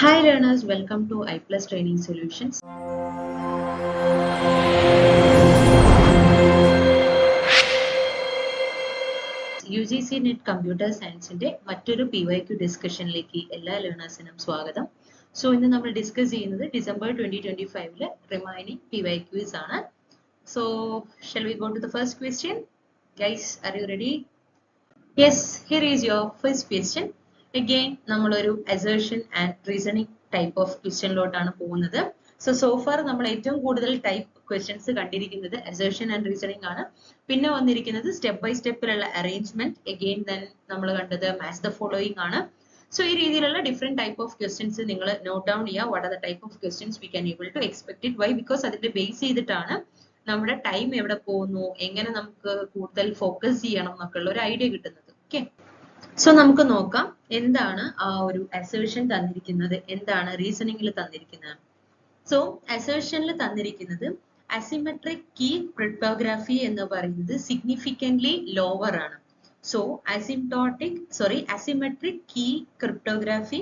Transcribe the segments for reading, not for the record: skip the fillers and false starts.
Hi learners, welcome to iPlus Training Solutions. UGC NET Computer Science-ന്റെ മറ്റൊരു PYQ ഡിസ്കഷനിലേക്ക് എല്ലാ ലേണേഴ്സിനും സ്വാഗതം. So ഇന്ന് നമ്മൾ ഡിസ്കസ് ചെയ്യുന്നത് ഡിസംബർ 2025 റിമൈനിങ് PYQs ആണ്. So shall we go to the first question? Guys, are you ready? Yes, here is your first question. Again, നമ്മളൊരു assertion and reasoning type of question ലോട്ടാണ് പോകുന്നത്. So far നമ്മൾ ഏറ്റവും കൂടുതൽ type questions കണ്ടിരിക്കുന്നത് assertion and reasoning ആണ്. പിന്നെ വന്നിരിക്കുന്നത് step by step ലുള്ള arrangement. Again, then നമ്മൾ കണ്ടത് match the following ആണ്. So ഈ രീതിയിലുള്ള different type of questions നിങ്ങൾ note down ചെയ്യുക. What are the type of questions we can able to expect it? Why? Because അതിന്റെ base ചെയ്തിട്ടാണ് നമ്മുടെ ടൈം എവിടെ പോകുന്നു, എങ്ങനെ നമുക്ക് കൂടുതൽ ഫോക്കസ് ചെയ്യണം എന്നൊക്കെയുള്ള ഒരു ഐഡിയ കിട്ടുന്നത്. ഓക്കെ, സോ നമുക്ക് നോക്കാം എന്താണ് ആ ഒരു അസേർഷൻ തന്നിരിക്കുന്നത്, എന്താണ് റീസണിംഗിൽ തന്നിരിക്കുന്നത്. സോ അസേർഷനിൽ തന്നിരിക്കുന്നത് അസിമെട്രിക് കീ ക്രിപ്റ്റോഗ്രാഫി എന്ന് പറയുന്നത് സിഗ്നിഫിക്കന്റ്ലി ലോവർ ആണ്. So asymmetric key cryptography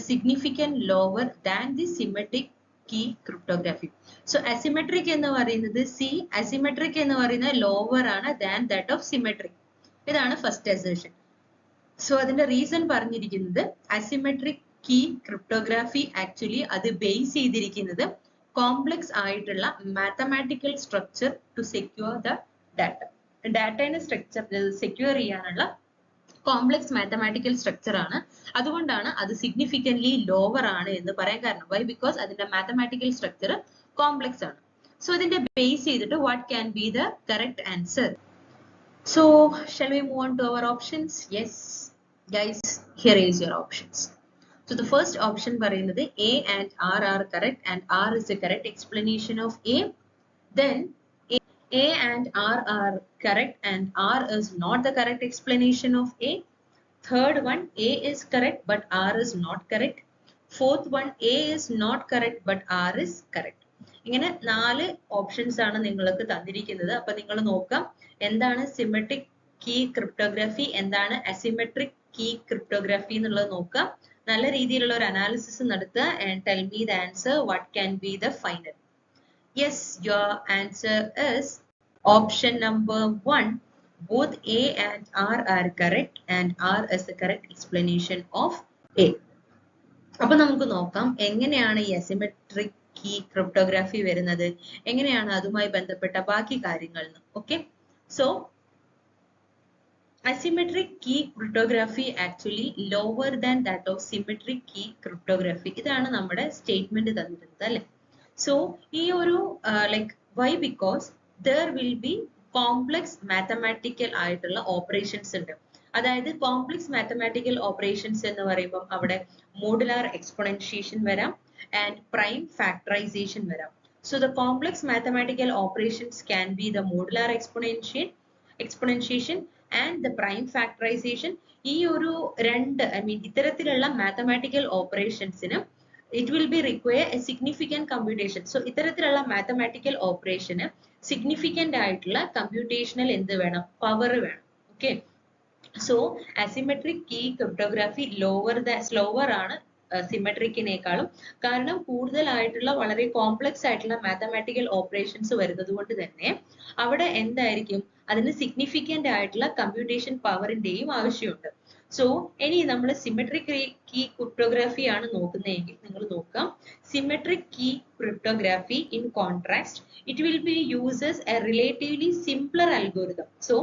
significantly lower than the symmetric key cryptography. So asymmetric എന്ന് പറയുന്നത് അസിമെട്രിക് എന്ന് പറയുന്നത് ലോവർ ആണ് ദാൻ ദാറ്റ് ഓഫ് സിമെട്രിക്. ഇതാണ് ഫസ്റ്റ് അസേർഷൻ. സോ അതിന്റെ റീസൺ പറഞ്ഞിരിക്കുന്നത് അസിമെട്രിക് കീ ക്രിപ്റ്റോഗ്രാഫി ആക്ച്വലി അത് ബേസ് ചെയ്തിരിക്കുന്നത് കോംപ്ലക്സ് ആയിട്ടുള്ള mathematical structure to secure the data. ഡാറ്റയുടെ സ്ട്രക്ചർ സെക്യൂർ ചെയ്യാനുള്ള കോംപ്ലക്സ് മാത്തമാറ്റിക്കൽ സ്ട്രക്ചർ ആണ്. അതുകൊണ്ടാണ് അത് സിഗ്നിഫിക്കന്റ്ലി ലോവർ ആണ് എന്ന് പറയാൻ കാരണം. വൈ? ബിക്കോസ് അതിന്റെ മാത്തമാറ്റിക്കൽ സ്ട്രക്ചർ കോംപ്ലക്സ് ആണ്. സോ ഇതിന്റെ ബേസ് ചെയ്തിട്ട് what can be the correct answer? So shall we move on to our options? Yes guys, here is your options. So the first option പറയുന്നത് A and R are correct and R is the correct explanation of A. Then A and R are correct and R is not the correct explanation of A. Third one, A is correct but R is not correct. Fourth one, A is not correct but R is correct. ഇങ്ങനെ 4 options ആണ് നിങ്ങൾക്ക് തന്നിരിക്കുന്നത്. അപ്പൊ നിങ്ങൾ നോക്കാം എന്താണ് symmetric key cryptography, എന്താണ് asymmetric key cryptography എന്നുള്ളത് നോക്കാം. നല്ല രീതിയിലുള്ള ഒരു അനാലിസിസ് നടത്തുക and tell me the answer. What can be the final? Yes, your answer is option number 1. Both A and R are correct and R is the correct explanation of A. അപ്പൊ നമുക്ക് നോക്കാം എങ്ങനെയാണ് ഈ asymmetric key cryptography വരുന്നത്, എങ്ങനെയാണ് അതുമായി ബന്ധപ്പെട്ട ബാക്കി കാര്യങ്ങൾ. Okay, so asymmetric key cryptography actually lower than that of symmetric key cryptography. ഇതാണ് നമ്മുടെ സ്റ്റേറ്റ്മെന്റ് തന്നിരുന്നത് അല്ലെ. സോ ഈ ഒരു like why? Because there will be complex mathematical ആയിട്ടുള്ള ഓപ്പറേഷൻസ് ഉണ്ട്. അതായത് കോംപ്ലക്സ് മാത്തമാറ്റിക്കൽ ഓപ്പറേഷൻസ് എന്ന് പറയുമ്പോൾ അവിടെ മോഡുലാർ എക്സ്പോണൻഷിയേഷൻ വരാം ആൻഡ് പ്രൈം ഫാക്ടറൈസേഷൻ വരാം. So the complex mathematical operations can be the modular exponentiation and the prime factorization. ഈ ഒരു രണ്ട് ഇത്തരത്തിലുള്ള മാത്തമാറ്റിക്കൽ ഓപ്പറേഷൻസിന് it will be require a significant computation. So ഇത്തരത്തിലുള്ള മാത്തമാറ്റിക്കൽ ഓപ്പറേഷന് സിഗ്നിഫിക്കന്റ് ആയിട്ടുള്ള കമ്പ്യൂട്ടേഷണൽ എന്ത് വേണം? പവർ വേണം. Okay, so asymmetric key cryptography slower ആണ് സിമെട്രിക്കിനേക്കാളും. കാരണം കൂടുതലായിട്ടുള്ള വളരെ കോംപ്ലക്സ് ആയിട്ടുള്ള മാത്തമാറ്റിക്കൽ ഓപ്പറേഷൻസ് വരുന്നത് കൊണ്ട് തന്നെ അവിടെ എന്തായിരിക്കും? അതിന് സിഗ്നിഫിക്കന്റ് ആയിട്ടുള്ള കമ്പ്യൂട്ടേഷൻ പവറിന്റെയും ആവശ്യമുണ്ട്. സോ ഇനി നമ്മൾ സിമെട്രിക് കീ ക്രിപ്റ്റോഗ്രാഫി ആണ് നോക്കുന്നതെങ്കിൽ നിങ്ങൾ നോക്കാം symmetric key cryptography in contrast it will be uses a relatively simpler algorithm. So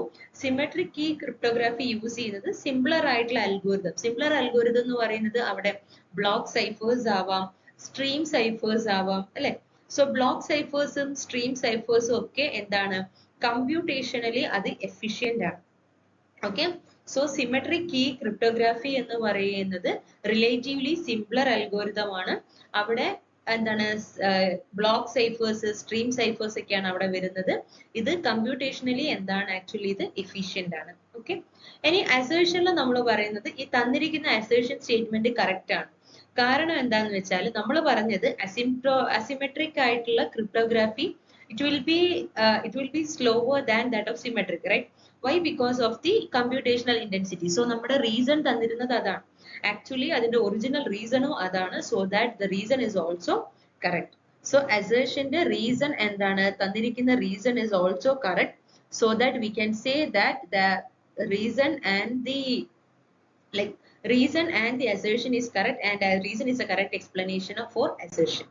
symmetric key cryptography use ചെയ്യുന്നത് സിംപ്ലർ ആയിട്ടുള്ള അൽഗോരിതം. സിംപ്ലർ അൽഗോരിതം എന്ന് പറയുന്നത് അവിടെ ബ്ലോക്ക് സൈഫേഴ്സ് ആവാം, സ്ട്രീം സൈഫേഴ്സ് ആവാം അല്ലെ. സോ ബ്ലോക്ക് സൈഫേഴ്സും സ്ട്രീം സൈഫേഴ്സും ഒക്കെ എന്താണ്? കമ്പ്യൂട്ടേഷണലി അത് എഫിഷ്യന്റ് ആണ്. Okay, so symmetric key cryptography എന്ന് പറയുന്നത് റിലേറ്റീവ്ലി സിംപ്ലർ അൽഗോരിതം ആണ്. അവിടെ എന്താണ്? ബ്ലോക്ക് സൈഫേഴ്സ്, സ്ട്രീം സൈഫേഴ്സ് ഒക്കെയാണ് അവിടെ വരുന്നത്. ഇത് കമ്പ്യൂട്ടേഷണലി എന്താണ്? ആക്ച്വലി ഇത് എഫിഷ്യന്റ് ആണ്. ഓക്കെ, ഇനി അസേർഷനിൽ നമ്മൾ പറയുന്നത് ഈ തന്നിരിക്കുന്ന അസേർഷൻ സ്റ്റേറ്റ്മെന്റ് കറക്റ്റ് ആണ്. കാരണം എന്താന്ന് വെച്ചാൽ നമ്മൾ പറഞ്ഞത് അസിമെട്രിക് ആയിട്ടുള്ള cryptography it will be slower than that of symmetric, right? Why? Because of the computational intensity. So നമ്മുടെ റീസൺ തന്നിരുന്നത് അതാണ്. Actually അതിന്റെ ഒറിജിനൽ റീസണും അതാണ്. So that the reason is also correct. So assertion the reason എന്താണ് തന്നിരിക്കുന്ന reason is also correct, so that we can say that the reason and the like reason and the assertion is correct, and reason is a correct explanation for assertion.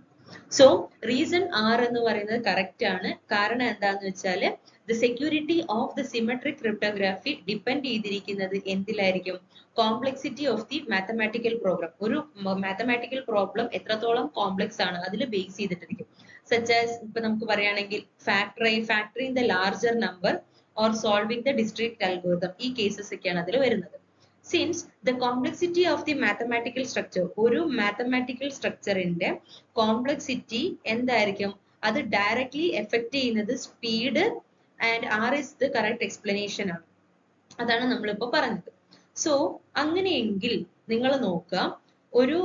So reason R എന്ന് പറയുന്നത് correct ആണ്. കാരണം എന്താന്ന് വെച്ചാല് the security of the symmetric cryptography depend ചെയ്തിരിക്കുന്നത് എന്തിലായിരിക്കും? Complexity of the mathematical problem. ഒരു mathematical problem എത്രത്തോളം complex ആണ് അതിൽ ബേസ് ചെയ്തിട്ടിരിക്കും. Such as ഇപ്പൊ നമുക്ക് പറയുകയാണെങ്കിൽ factoring the larger number or solving the discrete algorithm. ഈ cases ഒക്കെയാണ് അതിൽ വരുന്നത്. Since the complexity of the mathematical structure, ഒരു mathematical structure ന്റെ complexity എന്തായിരിക്കും? അത് directly affect ചെയ്യുന്നത് speed and R is the correct explanation ആണ്. അതാണ് നമ്മളിപ്പോ പറഞ്ഞത്. സോ അങ്ങനെയെങ്കിൽ നിങ്ങൾ നോക്കുക, ഒരു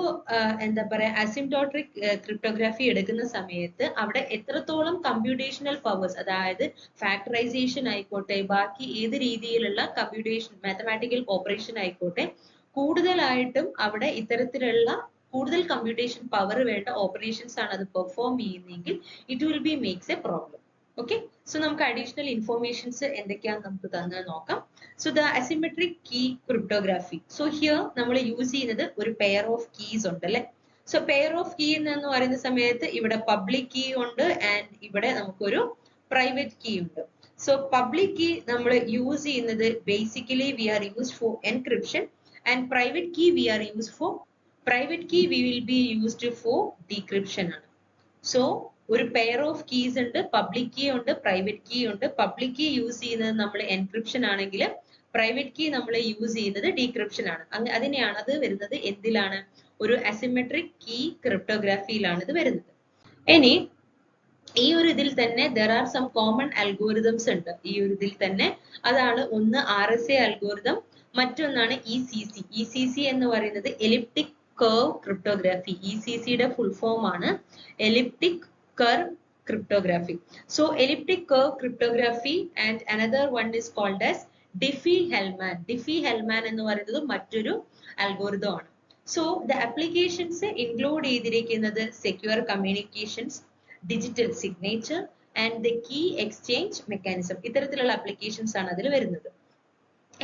എന്താ പറയാ asymptotic cryptography എടുക്കുന്ന സമയത്ത് അവിടെ എത്രത്തോളം കമ്പ്യൂട്ടേഷണൽ പവേഴ്സ്, അതായത് ഫാക്ടറൈസേഷൻ ആയിക്കോട്ടെ, ബാക്കി ഏത് രീതിയിലുള്ള കമ്പ്യൂട്ടേഷൻ മാത്തമാറ്റിക്കൽ ഓപ്പറേഷൻ ആയിക്കോട്ടെ, കൂടുതലായിട്ടും അവിടെ ഇത്തരത്തിലുള്ള കൂടുതൽ കമ്പ്യൂട്ടേഷൻ പവർ വേണ്ട ഓപ്പറേഷൻസ് ആണ് അത് പെർഫോം ചെയ്യുന്നതെങ്കിൽ it will be makes a problem. Okay, so നമുക്ക് അഡീഷണൽ ഇൻഫോർമേഷൻസ് എന്തൊക്കെയാണെന്ന് നമുക്ക് തന്നെ നോക്കാം. So the asymmetric key cryptography. So here നമ്മൾ യൂസ് ചെയ്യുന്നത് ഒരു പെയർ ഓഫ് കീസ് ഉണ്ട് അല്ലെ. സോ പെയർ ഓഫ് കീ എന്ന് പറയുന്ന സമയത്ത് ഇവിടെ പബ്ലിക് കീ ഉണ്ട് ആൻഡ് ഇവിടെ നമുക്കൊരു പ്രൈവറ്റ് കീ ഉണ്ട്. സോ പബ്ലിക് കീ നമ്മൾ യൂസ് ചെയ്യുന്നത് basically we are used for encryption, and private key we are used for we will be used for decryption ആണ്. സോ ഒരു പെയർ ഓഫ് കീസ് ഉണ്ട്, public key ഉണ്ട്, private key ഉണ്ട്. Public key use ചെയ്യുന്നത് നമ്മൾ encryption ആണെങ്കിൽ private key നമ്മൾ use ചെയ്യുന്നത് ഡീക്രിപ്ഷൻ ആണ്. അതിനെയാണ് അത് വരുന്നത് എന്തിലാണ്? ഒരു അസിമെട്രിക് കീ ക്രിപ്റ്റോഗ്രാഫിയിലാണ് ഇത് വരുന്നത്. ഇനി ഈ ഒരു ഇതിൽ തന്നെ there are some common algorithms ഉണ്ട് ഈ ഒരു ഇതിൽ തന്നെ. അതാണ് ഒന്ന് RSA അൽഗോരിതം, മറ്റൊന്നാണ് ECC. ECC എന്ന് പറയുന്നത് എലിപ്റ്റിക് കർവ് ക്രിപ്റ്റോഗ്രാഫി. ECC യുടെ ഫുൾ ഫോം ആണ് elliptic curve cryptography. So elliptic curve cryptography and another one is called as Diffie-Hellman. Diffie-Hellman എന്ന് പറയുന്നത് മറ്റൊരു അൽഗോരിതം ആണ്. So the applications include ചെയ്തിരിക്കുന്നത് secure communications, digital signature and the key exchange mechanism. ഇത്തരത്തിലുള്ള applications ആണ് അതിൽ വരുന്നത്.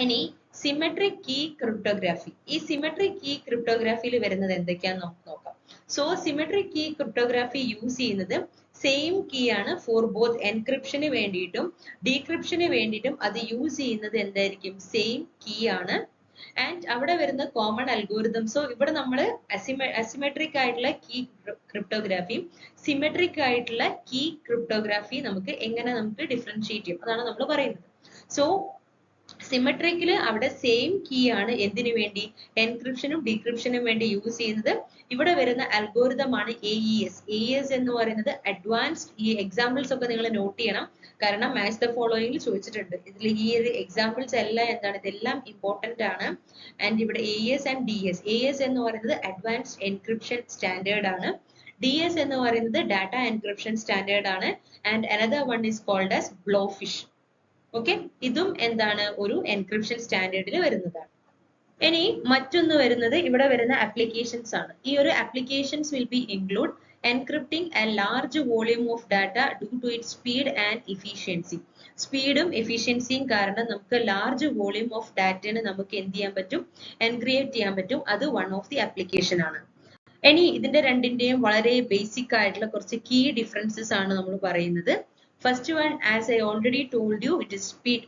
ഇനി സിമെട്രിക് കീ ക്രിപ്റ്റോഗ്രാഫി. ഈ സിമെട്രിക് കീ ക്രിപ്റ്റോഗ്രാഫിയിൽ വരുന്നത് എന്തൊക്കെയാന്ന് നമുക്ക് നോക്കാം. So symmetric key cryptography use ചെയ്യുന്നത് സെയിം കീ ആണ് ഫോർ ബോത്ത് എൻക്രിപ്ഷന് വേണ്ടിയിട്ടും ഡീക്രിപ്ഷന് വേണ്ടിയിട്ടും. അത് യൂസ് ചെയ്യുന്നത് എന്തായിരിക്കും? സെയിം കീ ആണ്. ആൻഡ് അവിടെ വരുന്ന കോമൺ അൽഗോരിതം. സോ ഇവിടെ നമ്മൾ അസിമെട്രിക് ആയിട്ടുള്ള കീ ക്രിപ്റ്റോഗ്രാഫിയും സിമെട്രിക് ആയിട്ടുള്ള കീ ക്രിപ്റ്റോഗ്രാഫി നമുക്ക് എങ്ങനെ ഡിഫറൻഷിയേറ്റ് ചെയ്യും, അതാണ് നമ്മൾ പറയുന്നത്. സോ സിമെട്രിക്കില് അവിടെ സെയിം കീ ആണ് എന്തിനു വേണ്ടി? എൻക്രിപ്ഷനും ഡീക്രിപ്ഷനും വേണ്ടി യൂസ് ചെയ്യുന്നത്. ഇവിടെ വരുന്ന അൽഗോരിതം ആണ് AES. AES എന്ന് പറയുന്നത് അഡ്വാൻസ്ഡ്. ഈ എക്സാമ്പിൾസ് ഒക്കെ നിങ്ങൾ നോട്ട് ചെയ്യണം, കാരണം മാച്ച് ദ ഫോളോയിങ് ചോദിച്ചിട്ടുണ്ട്. ഇതിൽ ഈ ഒരു എക്സാമ്പിൾസ് എല്ലാം എന്താണ്? ഇതെല്ലാം ഇമ്പോർട്ടന്റ് ആണ്. ആൻഡ് ഇവിടെ AES ആൻഡ് DS. AES എന്ന് പറയുന്നത് അഡ്വാൻസ്ഡ് എൻക്രിപ്ഷൻ സ്റ്റാൻഡേർഡ് ആണ്. DS എന്ന് പറയുന്നത് ഡാറ്റ എൻക്രിപ്ഷൻ സ്റ്റാൻഡേർഡ് ആണ്. And another one is called as blowfish. Okay, ഇതും എന്താണ്? ഒരു എൻക്രിപ്ഷൻ സ്റ്റാൻഡേർഡിൽ വരുന്നതാണ്. ഇനി മറ്റൊന്ന് വരുന്നത് ഇവിടെ വരുന്ന ആപ്ലിക്കേഷൻസ് ആണ്. ഈ ഒരു applications will be include encrypting a large volume of data due to it speed and efficiency. സ്പീഡും എഫിഷ്യൻസിയും കാരണം നമുക്ക് ലാർജ് വോളിയം ഓഫ് ഡാറ്റനെ നമുക്ക് എന്ത് ചെയ്യാൻ പറ്റും? എൻക്രിപ്റ്റ് ചെയ്യാൻ പറ്റും. അത് വൺ ഓഫ് ദി ആപ്ലിക്കേഷൻ ആണ്. ഇനി ഇതിന്റെ രണ്ടിന്റെയും വളരെ ബേസിക് ആയിട്ടുള്ള കുറച്ച് കീ ഡിഫറൻസസ് ആണ് നമ്മൾ പറയുന്നത്. First one, as I already told you, it is speed.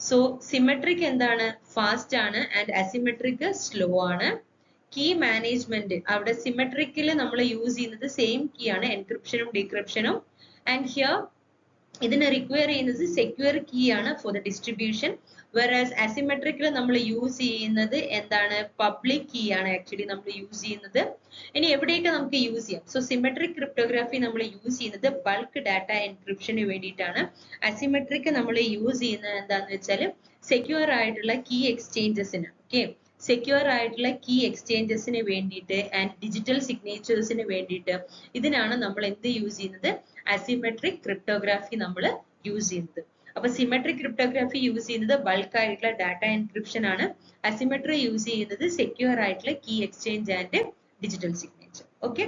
So symmetric എന്താണ്? ഫാസ്റ്റ് ആണ്. ആൻഡ് അസിമെട്രിക് സ്ലോ ആണ്. കീ മാനേജ്മെന്റ് അവിടെ സിമെട്രിക്കിൽ നമ്മൾ യൂസ് ചെയ്യുന്നത് സെയിം കീ ആണ്, എൻക്രിപ്ഷനും ഡീക്രിപ്ഷനും. ആൻഡ് ഹിയർ ഇതിനെ റിക്വയർ ചെയ്യുന്നത് സെക്യൂർ കീ ആണ് for the distribution. whereas asymmetrical നമ്മൾ യൂസ് ചെയ്യുന്നത് എന്താണ്? പബ്ലിക് കീ ആണ് ആക്ച്വലി നമ്മൾ യൂസ് ചെയ്യുന്നത്. ഇനി എവിടെയൊക്കെ നമുക്ക് യൂസ് ചെയ്യാം? സോ സിമെട്രിക് ക്രിപ്റ്റോഗ്രാഫി നമ്മൾ യൂസ് ചെയ്യുന്നത് ബൾക്ക് ഡാറ്റ എൻക്രിപ്ഷന് വേണ്ടിയിട്ടാണ്. അസിമെട്രിക് നമ്മൾ യൂസ് ചെയ്യുന്നത് എന്താന്ന് വെച്ചാൽ സെക്യൂർ ആയിട്ടുള്ള കീ എക്സ്ചേഞ്ചസിന്. ഓക്കെ, സെക്യൂർ ആയിട്ടുള്ള കീ എക്സ്ചേഞ്ചസിന് വേണ്ടിയിട്ട് ആൻഡ് ഡിജിറ്റൽ സിഗ്നേച്ചേഴ്സിന് വേണ്ടിയിട്ട് ഇതിനാണ് നമ്മൾ എന്ത് യൂസ് ചെയ്യുന്നത്? അസിമെട്രിക് ക്രിപ്റ്റോഗ്രാഫി നമ്മൾ യൂസ് ചെയ്യുന്നത്. അപ്പോൾ സിമെട്രിക് ക്രിപ്റ്റോഗ്രാഫി യൂസ് ചെയ്യുന്നത് ബൾക്ക് ആയിട്ടുള്ള ഡാറ്റ എൻക്രിപ്ഷൻ ആണ്. അസിമെട്രി യൂസ് ചെയ്യുന്നത് സെക്യൂർ ആയിട്ടുള്ള key exchange and digital signature. Okay,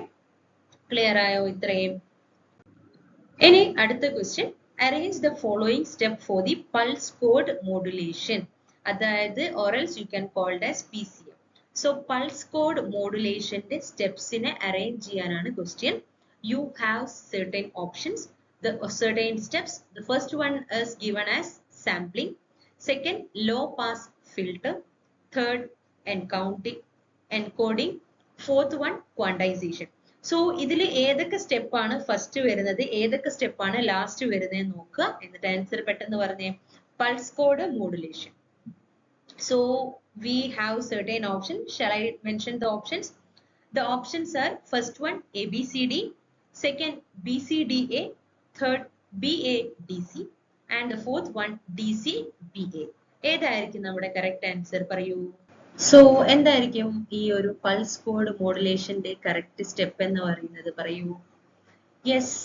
clear ആയോ ഇത്രയും? ഇനി അടുത്ത question, arrange the following step for the pulse code modulation, അതായത് or else you can call it as PCM. So pulse code modulation ന്റെ സ്റ്റെപ്സിനെ arrange ചെയ്യാനാണ് question. You have certain options, the certain steps. The first one is given as sampling, second low pass filter, third encoding, fourth one quantization. So ഇതിൽ ഏതൊക്കെ സ്റ്റെപ്പാണ് first വരുന്നത്, ഏതൊക്കെ സ്റ്റെപ്പാണ് last വരുന്നത് നോക്കുക. എന്നിട്ട് ആൻസർ പെട്ടെന്ന് പറഞ്ഞേ. Pulse code modulation. So we have certain options. Shall I mention the options? The options are first one ABCD, second BCDA, third BADC, and the fourth one DCBA. ഏതായിരിക്കും നമ്മുടെ കറക്റ്റ് ആൻസർ പറയൂ? So എന്തായിരിക്കും ഈ ഒരു pulse code മോഡുലേഷന്റെ correct step എന്ന് പറയുന്നത് പറയൂ? Yes,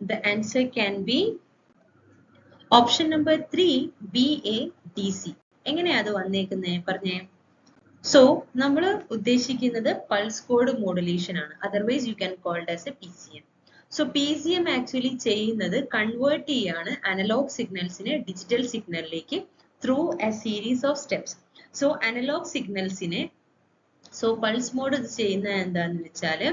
the answer can be option number 3 BADC. എങ്ങനെയാ അത് വന്നേക്കുന്നേ പറഞ്ഞേ? സോ നമ്മൾ ഉദ്ദേശിക്കുന്നത് പൾസ് കോഡ് മോഡുലേഷൻ ആണ്. Otherwise you can called as a PCM. So PCM actually ചെയ്യുന്നത് കൺവേർട്ട് ചെയ്യാണ് അനലോഗ് സിഗ്നൽസിനെ ഡിജിറ്റൽ സിഗ്നലിലേക്ക് through a series of steps. So analog സിഗ്നൽസിനെ, സോ പൾസ് മോഡ് ചെയ്യുന്നത് എന്താന്ന് വെച്ചാല്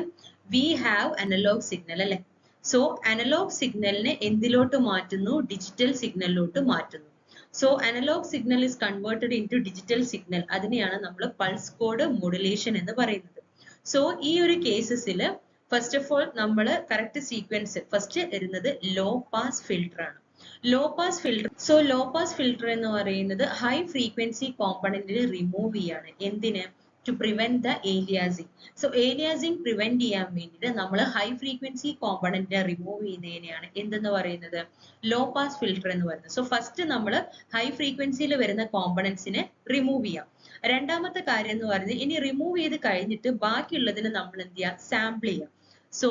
വി ഹാവ് അനലോഗ് സിഗ്നൽ അല്ലെ. സോ അനലോഗ് സിഗ്നലിനെ എന്തിലോട്ട് മാറ്റുന്നു? ഡിജിറ്റൽ സിഗ്നലിലോട്ട് മാറ്റുന്നു. So analogue signal is converted into digital signal. അതിനെയാണ് നമ്മൾ പൾസ് കോഡ് മോഡുലേഷൻ എന്ന് പറയുന്നത്. സോ ഈ ഒരു കേസസിൽ ഫസ്റ്റ് ഓഫ് ഓൾ നമ്മൾ കറക്റ്റ് സീക്വൻസ് ഫസ്റ്റ് വരുന്നത് ലോ പാസ് ഫിൽട്ടർ ആണ്. Low pass filter. So low pass filter എന്ന് പറയുന്നത് ഹൈ ഫ്രീക്വൻസി കോമ്പണന്റിനെ റിമൂവ് ചെയ്യാണ്. എന്തിന്? To prevent the aliasing. So aliasing prevent ചെയ്യാൻ വേണ്ടിയിട്ട് നമ്മൾ ഹൈ ഫ്രീക്വൻസി കോമ്പണന്റിനെ റിമൂവ് ചെയ്യുന്നതിനെയാണ് എന്തെന്ന് പറയുന്നത്? ലോ പാസ് ഫിൽട്ടർ എന്ന് പറയുന്നത്. സോ ഫസ്റ്റ് നമ്മൾ ഹൈ ഫ്രീക്വൻസിയിൽ വരുന്ന കോമ്പണന്റ്സിനെ റിമൂവ് ചെയ്യാം. രണ്ടാമത്തെ കാര്യം എന്ന് പറയുന്നത് ഇനി റിമൂവ് ചെയ്ത് കഴിഞ്ഞിട്ട് ബാക്കിയുള്ളതിന് നമ്മൾ എന്ത് ചെയ്യാം? സാമ്പിൾ ചെയ്യാം. സോ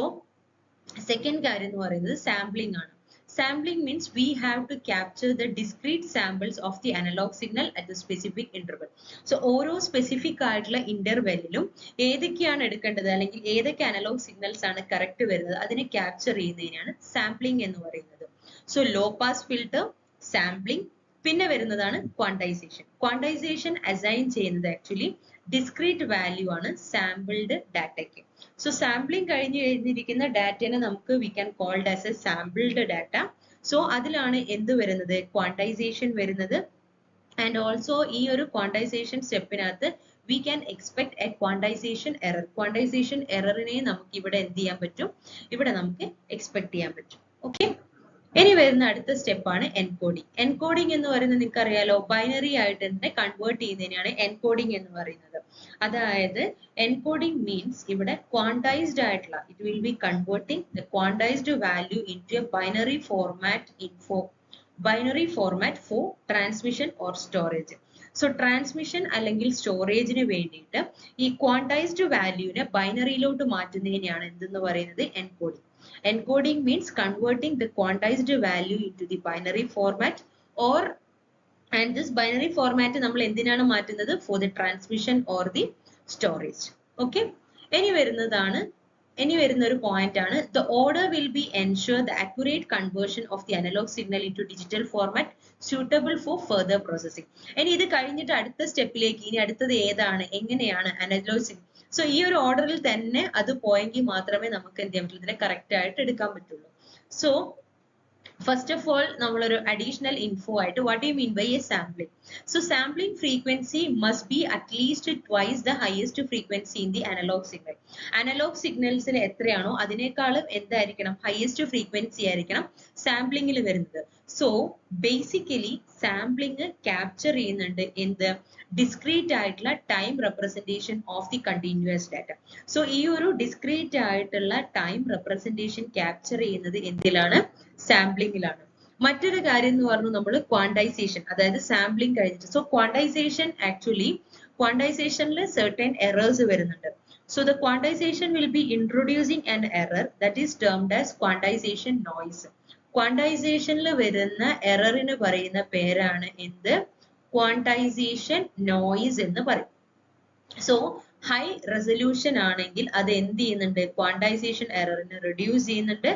സെക്കൻഡ് കാര്യം എന്ന് പറയുന്നത് സാമ്പിളിംഗ് ആണ്. Sampling means we have to capture the discrete samples of the analog signal at the specific interval. So ഓരോ സ്പെസിഫിക് ആയിട്ടുള്ള ഇന്റർവെല്ലിലും ഏതൊക്കെയാണ് എടുക്കേണ്ടത് അല്ലെങ്കിൽ ഏതൊക്കെ അനലോഗ് സിഗ്നൽസ് ആണ് കറക്റ്റ് വരുന്നത് അതിനെ ക്യാപ്ചർ ചെയ്യുന്നതിനാണ് സാമ്പിളിംഗ് എന്ന് പറയുന്നത്. So low pass filter, sampling, പിന്നെ വരുന്നതാണ് ക്വാണ്ടൈസേഷൻ. ക്വാണ്ടൈസേഷൻ അസൈൻ ചെയ്യുന്നത് ആക്ച്വലി ഡിസ്ക്രീറ്റ് വാല്യൂ ആണ് സാമ്പിൾഡ് ഡാറ്റയ്ക്ക്. സോ സാമ്പിളിംഗ് കഴിഞ്ഞ് എഴുതിയിരിക്കുന്ന ഡാറ്റനെ നമുക്ക് we can called as a sampled data. So അതിലാണ് എന്ത് വരുന്നത്? ക്വാണ്ടൈസേഷൻ വരുന്നത്. ആൻഡ് ഓൾസോ ഈ ഒരു ക്വാണ്ടൈസേഷൻ സ്റ്റെപ്പിനകത്ത് we can expect a quantization error. Quantization എററിനെ നമുക്ക് ഇവിടെ എന്ത് ചെയ്യാൻ പറ്റും? ഇവിടെ നമുക്ക് എക്സ്പെക്ട് ചെയ്യാൻ പറ്റും. ഓക്കെ, ഇനി വരുന്ന അടുത്ത സ്റ്റെപ്പാണ് എൻകോഡിംഗ്. എൻകോഡിംഗ് എന്ന് പറയുന്നത് നിങ്ങൾക്ക് അറിയാലോ, ബൈനറി ആയിട്ട് തന്നെ കൺവേർട്ട് ചെയ്യുന്നതിനാണ് എൻകോഡിംഗ് എന്ന് പറയുന്നത്. അതായത് എൻകോഡിംഗ് മീൻസ് ഇവിടെ ക്വാണ്ടൈസ്ഡ് ആയിട്ടുള്ള, it will B converting the quantised value into A binary format four transmission or storage. So transmission അല്ലെങ്കിൽ സ്റ്റോറേജിന് വേണ്ടിയിട്ട് ഈ ക്വാണ്ടൈസ്ഡ് വാല്യൂവിനെ ബൈനറിയിലോട്ട് മാറ്റുന്നതിനെയാണ് എന്തെന്ന് പറയുന്നത്? Encoding. Encoding means converting the quantized value into the binary format, and this binary format നമ്മൾ എന്തിനാണ് മാറ്റുന്നത്? For the transmission or the storage. Okay, ഇനി വരുന്ന ഒരു പോയിന്റ് ആണ് the order will be ensure the accurate conversion of the analog signal into digital format suitable for further processing. ഇനി ഇത് കഴിഞ്ഞിട്ട് അടുത്ത സ്റ്റെപ്പിലേക്ക്, ഇനി അടുത്തത് ഏതാണ്, എങ്ങനെയാണ് അനലോഗ് സിഗ്നൽ. സോ ഈ ഒരു ഓർഡറിൽ തന്നെ അത് പോയെങ്കിൽ മാത്രമേ നമുക്ക് എന്ത് ചെയ്യാൻ പറ്റുള്ളൂ, ഇതിനെ കറക്റ്റ് ആയിട്ട് എടുക്കാൻ പറ്റുള്ളൂ. സോ ഫസ്റ്റ് ഓഫ് ഓൾ നമ്മളൊരു അഡീഷണൽ ഇൻഫോ ആയിട്ട് what you mean by a sampling. So sampling frequency must be at least twice the highest frequency in the analog signal. Analog സിഗ്നൽസിൽ എത്രയാണോ അതിനേക്കാളും എന്തായിരിക്കണം? ഹയസ്റ്റ് ഫ്രീക്വൻസി ആയിരിക്കണം സാമ്പിളിംഗിൽ വരുന്നത്. സോ ബേസിക്കലി സാമ്പിളിംഗ് ക്യാപ്ചർ ചെയ്യുന്നുണ്ട് എന്ത്? ഡിസ്ക്രീറ്റ് ആയിട്ടുള്ള time representation of the continuous data. So ഈ ഒരു ഡിസ്ക്രീറ്റ് ആയിട്ടുള്ള ടൈം റെപ്രസെന്റേഷൻ ക്യാപ്ചർ ചെയ്യുന്നത് എന്തിലാണ്? സാമ്പിളിംഗിലാണ്. മറ്റൊരു കാര്യം എന്ന് പറഞ്ഞു നമ്മൾ ക്വാണ്ടൈസേഷൻ, അതായത് സാമ്പിളിംഗ് കഴിഞ്ഞിട്ട്. സോ ക്വാണ്ടൈസേഷനിൽ certain errors വരുന്നുണ്ട്. So the quantization will be introducing an error that is termed as quantization noise. ക്വാണ്ടൈസേഷനിൽ വരുന്ന എററിന് പറയുന്ന പേരാണ് എന്ത്? ക്വാണ്ടൈസേഷൻ നോയിസ് എന്ന് പറയും. സോ ഹൈ റെസൊല്യൂഷൻ ആണെങ്കിൽ അത് എന്ത് ചെയ്യുന്നുണ്ട്? ക്വാണ്ടൈസേഷൻ എററിനെ റെഡ്യൂസ് ചെയ്യുന്നുണ്ട്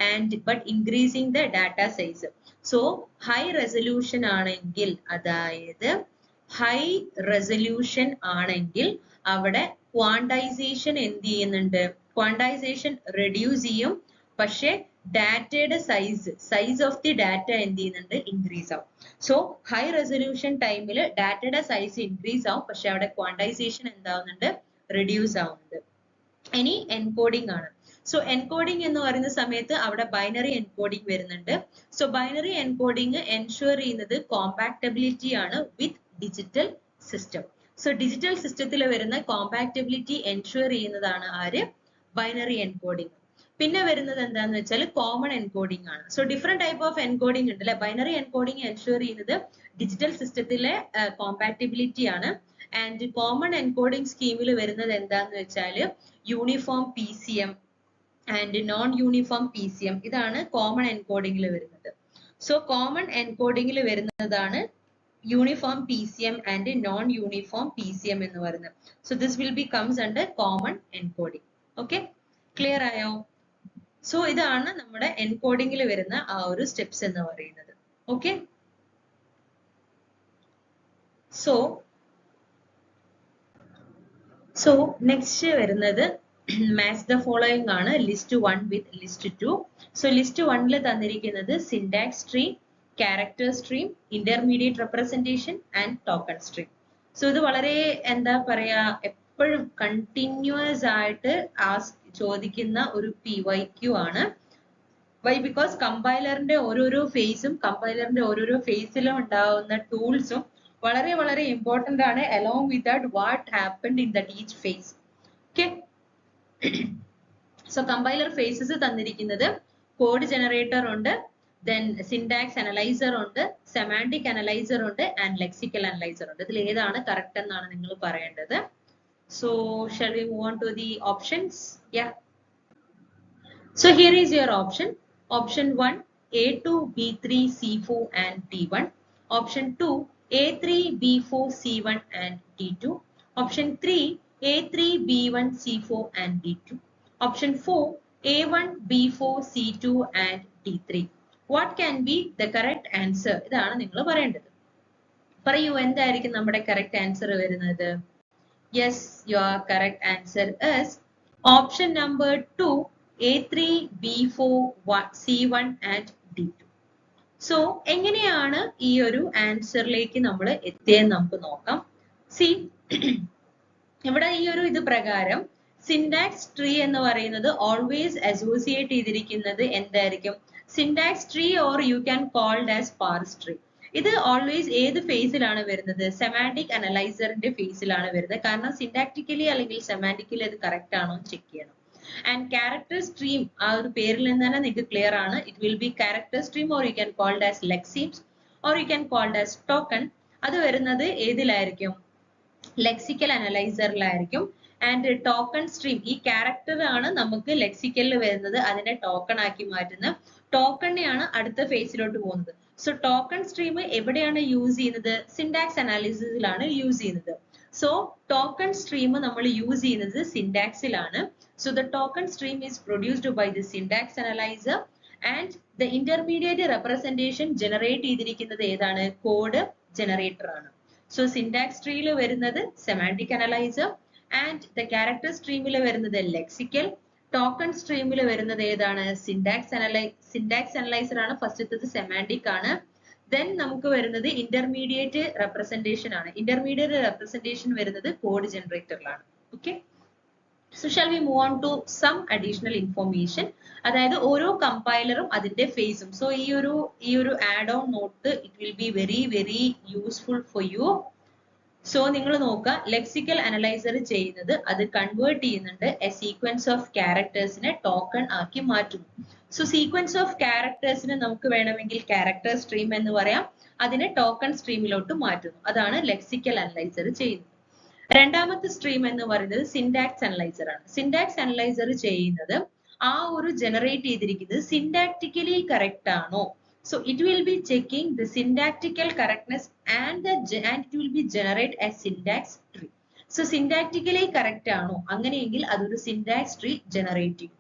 and but increasing the data size. So high resolution ആണെങ്കിൽ, അതായത് ഹൈ റെസൊല്യൂഷൻ ആണെങ്കിൽ അവിടെ ക്വാണ്ടൈസേഷൻ എന്ത് ചെയ്യുന്നുണ്ട്? ക്വാണ്ടൈസേഷൻ റെഡ്യൂസ് ചെയ്യും, പക്ഷെ ഡാറ്റയുടെ സൈസ് ഓഫ് ദി ഡാറ്റ എന്ത് ചെയ്യുന്നുണ്ട്? ഇൻക്രീസ് ആവും. സോ ഹൈ റെസൊല്യൂഷൻ ടൈമിൽ ഡാറ്റയുടെ സൈസ് ഇൻക്രീസ് ആവും, പക്ഷെ അവിടെ ക്വാണ്ടൈസേഷൻ എന്താവുന്നുണ്ട്? റെഡ്യൂസ് ആവുന്നുണ്ട്. ഇനി എൻകോഡിംഗ് ആണ്. സോ എൻകോഡിംഗ് എന്ന് പറയുന്ന സമയത്ത് അവിടെ ബൈനറി എൻകോഡിംഗ് വരുന്നുണ്ട്. സോ ബൈനറി എൻകോഡിംഗ് എൻഷുർ ചെയ്യുന്നത് കോമ്പാക്റ്റബിലിറ്റി ആണ് വിത്ത് ഡിജിറ്റൽ സിസ്റ്റം. സോ ഡിജിറ്റൽ സിസ്റ്റത്തിൽ വരുന്ന കോമ്പാക്റ്റബിലിറ്റി എൻഷുർ ചെയ്യുന്നതാണ് ആര്? Binary encoding. പിന്നെ വരുന്നത് എന്താന്ന് വെച്ചാൽ കോമൺ എൻകോഡിംഗ് ആണ്. So different type of encoding ഉണ്ട് അല്ലെ. ബൈനറി എൻകോഡിംഗ് എൻഷുർ ചെയ്യുന്നത് ഡിജിറ്റൽ സിസ്റ്റത്തിലെ കോമ്പാക്റ്റബിലിറ്റി ആണ്. ആൻഡ് കോമൺ എൻകോഡിംഗ് സ്കീമിൽ വരുന്നത് എന്താന്ന് വെച്ചാൽ uniform PCM and non uniform PCM. ഇതാണ് കോമൺ എൻകോഡിംഗിൽ വരുന്നത്. സോ കോമൺ എൻകോഡിംഗിൽ വരുന്നതാണ് uniform PCM and non uniform PCM എന്ന് പറയുന്നത്. So this will B comes under common encoding. Okay, clear ആയോ? സോ ഇതാണ് നമ്മുടെ എൻകോഡിംഗിൽ വരുന്ന ആ ഒരു സ്റ്റെപ്സ് എന്ന് പറയുന്നത്. ഓക്കെ, സോ നെക്സ്റ്റ് വരുന്നത് മാച്ച് ദ ഫോളോയിങ് ആണ്. List 1 with list 2. So list 1 തന്നിരിക്കുന്നത് syntax stream, character stream, intermediate representation and token stream. So ഇത് വളരെ എന്താ പറയാ, എപ്പോഴും കണ്ടിന്യൂസ് ആയിട്ട് ചോദിക്കുന്ന ഒരു PYQ ആണ്. വൈ? ബിക്കോസ് കമ്പൈലറിന്റെ ഓരോരോ ഫേസും കമ്പൈലറിന്റെ ഓരോരോ ഫേസിലും ഉണ്ടാവുന്ന ടൂൾസും വളരെ വളരെ ഇമ്പോർട്ടന്റ് ആണ്. Along with that what happened in that each phase. Okay, so compiler phases തന്നിരിക്കുന്നത് കോഡ് ജനറേറ്റർ ഉണ്ട്, ദെൻ സിന്റാക്സ് അനലൈസർ ഉണ്ട്, സെമാന്റിക് അനലൈസർ ഉണ്ട് ആൻഡ് ലെക്സിക്കൽ അനലൈസർ ഉണ്ട്. ഇതിൽ ഏതാണ് കറക്റ്റ് എന്നാണ് നിങ്ങൾ പറയേണ്ടത്. So shall we move on to the options? Yeah, so here is your option. Option 1 A2 B3 C4 and D1. Option 2 A3 B4 C1 and D2. Option 3 A3 B1 C4 and D2. Option 4 A1 B4 C2 and D3. What can be the correct answer? ഇതാണ് നിങ്ങൾ പറയേണ്ടത്. പറയൂ, എന്തായിരിക്കും നമ്മുടെ correct answer വരുന്നത്? Yes, your correct answer is option number 2 A3 B4 C1 and D2. So എങ്ങനെയാണ് ഈ ഒരു ആൻസറിലേക്ക് നമ്മൾ എത്തിയെന്ന് നമുക്ക് നോക്കാം. സി, ഇവിടെ ഈ ഒരു ഇത് പ്രകാരം സിന്റാക്സ് ട്രീ എന്ന് പറയുന്നത് ഓൾവേസ് അസോസിയേറ്റ് ചെയ്തിരിക്കുന്നത് എന്തായിരിക്കും? Syntax tree or you can called as parse tree. ഇത് ഓൾവേസ് ഏത് ഫേസിലാണ് വരുന്നത്? സെമാന്റിക് അനലൈസറിന്റെ ഫേസിലാണ് വരുന്നത്. കാരണം സിന്റാക്ടിക്കലി അല്ലെങ്കിൽ സെമാന്റിക്കലി അത് കറക്റ്റ് ആണോ ചെക്ക് ചെയ്യണം. ആൻഡ് ക്യാരക്ടർ സ്ട്രീം ആ ഒരു പേരിൽ നിന്ന് തന്നെ നിങ്ങൾക്ക് ക്ലിയർ ആണ്. It will be character stream or you can called as lexemes or you can called as token. അത് വരുന്നത് ഏതിലായിരിക്കും? ലെക്സിക്കൽ അനലൈസറിലായിരിക്കും. ആൻഡ് ടോക്കൺ സ്ട്രീം, ഈ ക്യാരക്ടർ ആണ് നമുക്ക് ലെക്സിക്കലിൽ വരുന്നത്, അതിനെ ടോക്കൺ ആക്കി മാറ്റുന്ന ടോക്കണിനെയാണ് അടുത്ത ഫേസിലോട്ട് പോകുന്നത്. സോ ടോക്കൺ സ്ട്രീം എവിടെയാണ് യൂസ് ചെയ്യുന്നത്? സിന്റാക്സ് അനാലിസിസിലാണ് യൂസ് ചെയ്യുന്നത്. സോ ടോക്കൺ സ്ട്രീം നമ്മൾ യൂസ് ചെയ്യുന്നത് സിന്റാക്സിലാണ്. So the token stream is produced by the syntax analyzer and the intermediate representation generate ചെയ്തിരിക്കുന്നത് ഏതാണ്? കോഡ് ജനറേറ്റർ ആണ്. So syntax ട്രീയിൽ വരുന്നത് semantic analyzer and the character streamൽ വരുന്നത് lexical, token streamൽ വരുന്നത് ഏതാണ്? syntax analyzer ആണ്. ഫസ്റ്റത്തേത് semantic ആണ്. Then നമുക്ക് വരുന്നത് intermediate representation ആണ്. intermediate representation വരുന്നത് code ജനറേറ്ററിലാണ്. Okay. So shall we move on to some additional information? അതായത് ഓരോ കമ്പൈലറും അതിന്റെ ഫേസും. സോ ഈ ഒരു add on note it will be very very useful for you. So നിങ്ങൾ നോക്കുക, ലെക്സിക്കൽ അനലൈസർ ചെയ്യുന്നത് അത് കൺവേർട്ട് ചെയ്യുന്നുണ്ട് എ സീക്വൻസ് ഓഫ് ക്യാരക്ടേഴ്സിനെ ടോക്കൺ ആക്കി മാറ്റുന്നു. സോ സീക്വൻസ് ഓഫ് ക്യാരക്ടേഴ്സിനെ നമുക്ക് വേണമെങ്കിൽ ക്യാരക്ടർ സ്ട്രീം എന്ന് പറയാം, അതിനെ ടോക്കൺ സ്ട്രീമിലോട്ട് മാറ്റുന്നു. അതാണ് ലെക്സിക്കൽ അനലൈസർ ചെയ്യുന്നത്. രണ്ടാമത്തെ സ്ട്രീം എന്ന് പറയുന്നത് സിന്റാക്സ് അനലൈസർ ആണ്. സിന്റാക്സ് അനലൈസർ ചെയ്യുന്നത് ആ ഒരു ജനറേറ്റ് ചെയ്തിരിക്കുന്നത് syntactically correct ആണോ? So it will be checking the syntactical correctness and it will be generate a syntax tree. So syntactically correct ആണോ? അങ്ങനെയെങ്കിൽ അതൊരു syntax tree generate ചെയ്യും.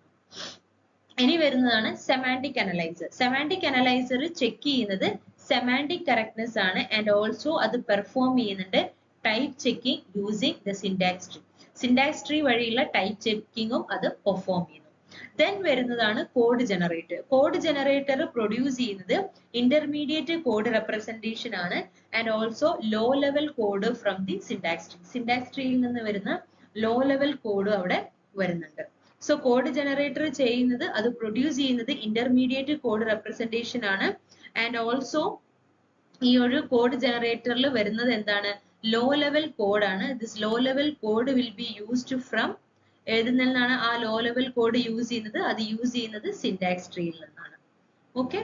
ഇനി വരുന്നതാണ് semantic analyser. Semantic analyser check ചെയ്യുന്നത് സെമാൻറ്റിക് കറക്റ്റ്നെസ് ആണ് and also അത് perform ചെയ്യുന്നുണ്ട് type checking using the syntax tree. Syntax tree വഴിയുള്ള ടൈപ്പ് ചെക്കിങ്ങും അത് പെർഫോം ചെയ്യുന്നു. ദെൻ വരുന്നതാണ് code generator. Code generator produce ചെയ്യുന്നത് ഇന്റർമീഡിയറ്റ് കോഡ് റെപ്രസെന്റേഷൻ ആണ് and also low level code from the syntax tree. Syntax ട്രീയിൽ നിന്ന് വരുന്ന ലോ ലെവൽ കോഡ് അവിടെ വരുന്നുണ്ട്. സോ കോഡ് ജനറേറ്റർ ചെയ്യുന്നത് അത് പ്രൊഡ്യൂസ് ചെയ്യുന്നത് ഇന്റർമീഡിയറ്റ് കോഡ് റെപ്രസെന്റേഷൻ ആണ് ആൻഡ് ഓൾസോ ഈ ഒരു കോഡ് ജനറേറ്ററിൽ വരുന്നത് എന്താണ്? ലോ ലെവൽ കോഡാണ്. This low level code will be used from ഏതിൽ നിന്നാണ് ആ ലോ ലെവൽ കോഡ് യൂസ് ചെയ്യുന്നത്? അത് യൂസ് ചെയ്യുന്നത് സിൻടാക്സ് ട്രീയിൽ നിന്നാണ്. ഓക്കെ,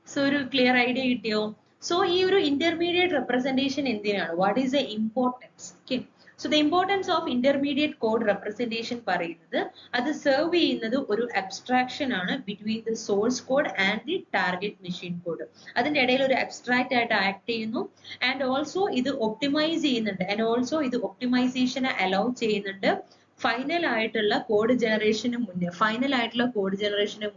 സോ ഒരു ക്ലിയർ ഐഡിയ കിട്ടിയോ? സോ ഈ ഒരു ഇന്റർമീഡിയറ്റ് റെപ്രസെന്റേഷൻ എന്തിനാണ്? What is the importance? Okay, so the importance of intermediate code representation പറയുന്നത് അത് സെർവ് ചെയ്യുന്നത് ഒരു അബ്സ്ട്രാക്ഷൻ ആണ് between the source code and the target machine code. അതിന്റെ ഇടയിൽ ഒരു അബ്സ്ട്രാക്ട് ആയിട്ട് ആക്ട് ചെയ്യുന്നു ആൻഡ് ഓൾസോ ഇത് ഒപ്റ്റിമൈസ് ചെയ്യുന്നുണ്ട് ആൻഡ് ഓൾസോ ഇത് ഒപ്റ്റിമൈസേഷനെ അലൗ ചെയ്യുന്നുണ്ട്. ഫൈനൽ ആയിട്ടുള്ള കോഡ് ജനറേഷന്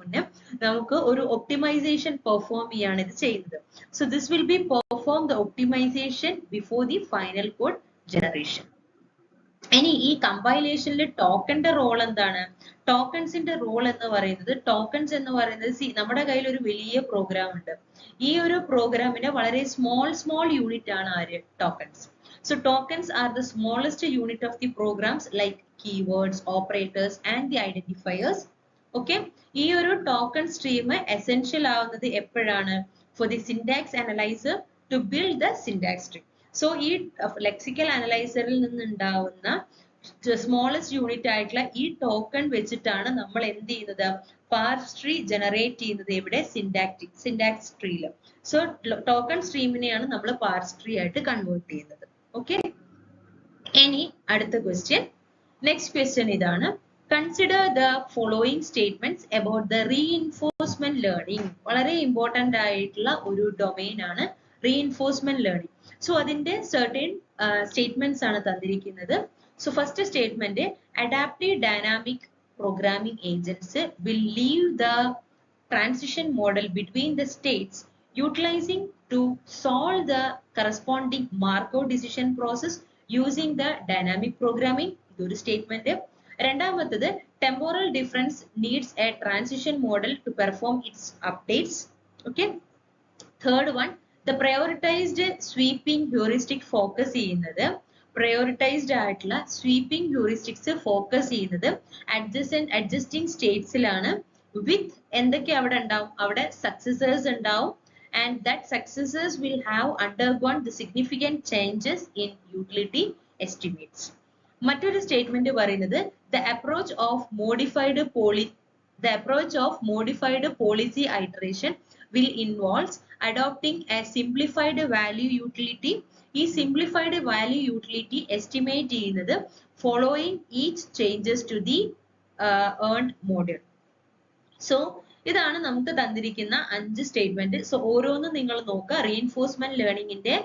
മുന്നേ നമുക്ക് ഒരു ഒപ്റ്റിമൈസേഷൻ പെർഫോം ചെയ്യാണ് ഇത് ചെയ്യുന്നത്. So this will be perform the optimization before the final code generation. ഇനി ഈ കമ്പൈലേഷനിൽ ടോക്കന്റെ റോൾ എന്താണ്? ടോക്കൺസിന്റെ റോൾ എന്ന് പറയുന്നത് നമ്മുടെ കയ്യിൽ ഒരു വലിയ പ്രോഗ്രാം ഉണ്ട്. ഈ ഒരു പ്രോഗ്രാമിന് വളരെ സ്മോൾ യൂണിറ്റ് ആണ് ആര്? Tokens. So tokens are the smallest unit of the programs like keywords, operators and the identifiers. Okay, ഈ ഒരു ടോക്കൺ സ്ട്രീം എസെൻഷ്യൽ ആവുന്നത് എപ്പോഴാണ്? For the syntax analyzer to build the syntax tree. So ഈ lexical അനലൈസറിൽ നിന്നുണ്ടാവുന്ന smallest unit ആയിട്ടുള്ള ഈ token വെച്ചിട്ടാണ് നമ്മൾ എന്ത് ചെയ്യുന്നത്? പാർസ് ട്രീ ജനറേറ്റ് ചെയ്യുന്നത്. എവിടെ? സിൻടാക്സ് ട്രീയിൽ. സോ ടോക്കൺ സ്ട്രീമിനെയാണ് നമ്മൾ പാർസ് ട്രീ ആയിട്ട് കൺവേർട്ട് ചെയ്യുന്നത്. ഓക്കെ, ഇനി അടുത്ത ക്വസ്റ്റ്യൻ. നെക്സ്റ്റ് ക്വസ്റ്റ്യൻ ഇതാണ്. Consider the following statements about the reinforcement learning. വളരെ ഇമ്പോർട്ടന്റ് ആയിട്ടുള്ള ഒരു ഡൊമെയിൻ ആണ് റീഇൻഫോഴ്സ്മെന്റ് ലേണിംഗ്. സോ അതിന്റെ സർട്ടൻ സ്റ്റേറ്റ്മെന്റ്സ് ആണ് തന്നിരിക്കുന്നത്. So first statement, adaptive dynamic programming agents will leave the transition model between the States utilizing to solve the corresponding Markov decision process using the dynamic programming. ഇതൊരു statement. രണ്ടാമത്തത്, temporal difference needs a transition model to perform its updates. Okay. Third one, the prioritized sweeping heuristic focus ചെയ്യുന്നത് prioritized ആയിട്ടുള്ള sweeping heuristics focus ചെയ്യുന്നത് adjusting statesലാണ് with എന്തൊക്കെ അവിടെ ഉണ്ടാവും? അവിടെ successors ഉണ്ടാവും and that successors will have undergone the significant changes in utility estimates. മറ്റൊരു statement പറയുന്നത് the approach of modified policy iteration will involve adopting a simplified value utility. ഈ simplified value utility estimate ചെയ്യുന്നത് following each changes to the earned model. So ഇതാണ് നമുക്ക് തന്നിരിക്കുന്ന 5 statement. So ഓരോന്നും നിങ്ങൾ നോക്കുക. റീഇൻഫോഴ്സ്മെന്റ് ലേണിംഗിന്റെ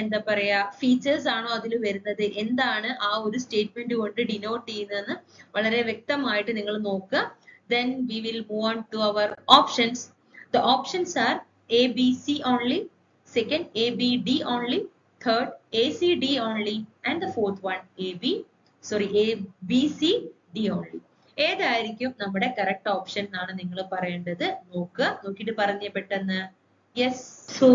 എന്താ പറയാ ഫീച്ചേഴ്സ് ആണോ അതിൽ വരുന്നത്, എന്താണ് ആ ഒരു സ്റ്റേറ്റ്മെന്റ് കൊണ്ട് ഡിനോട്ട് ചെയ്യുന്നതെന്ന് വളരെ വ്യക്തമായിട്ട് നിങ്ങൾ നോക്കുക. Then we will move on to our options. The options are A, B, C only. Second, A, B, D only. Third, A, C, D only. And the fourth one, A, B, C, D only. ഏതായിരിക്കും നമ്മുടെ correct option എന്നാണ് നിങ്ങൾ പറയേണ്ടത്. നോക്കിയിട്ട് പറഞ്ഞേ പെട്ടെന്ന്. Yes, so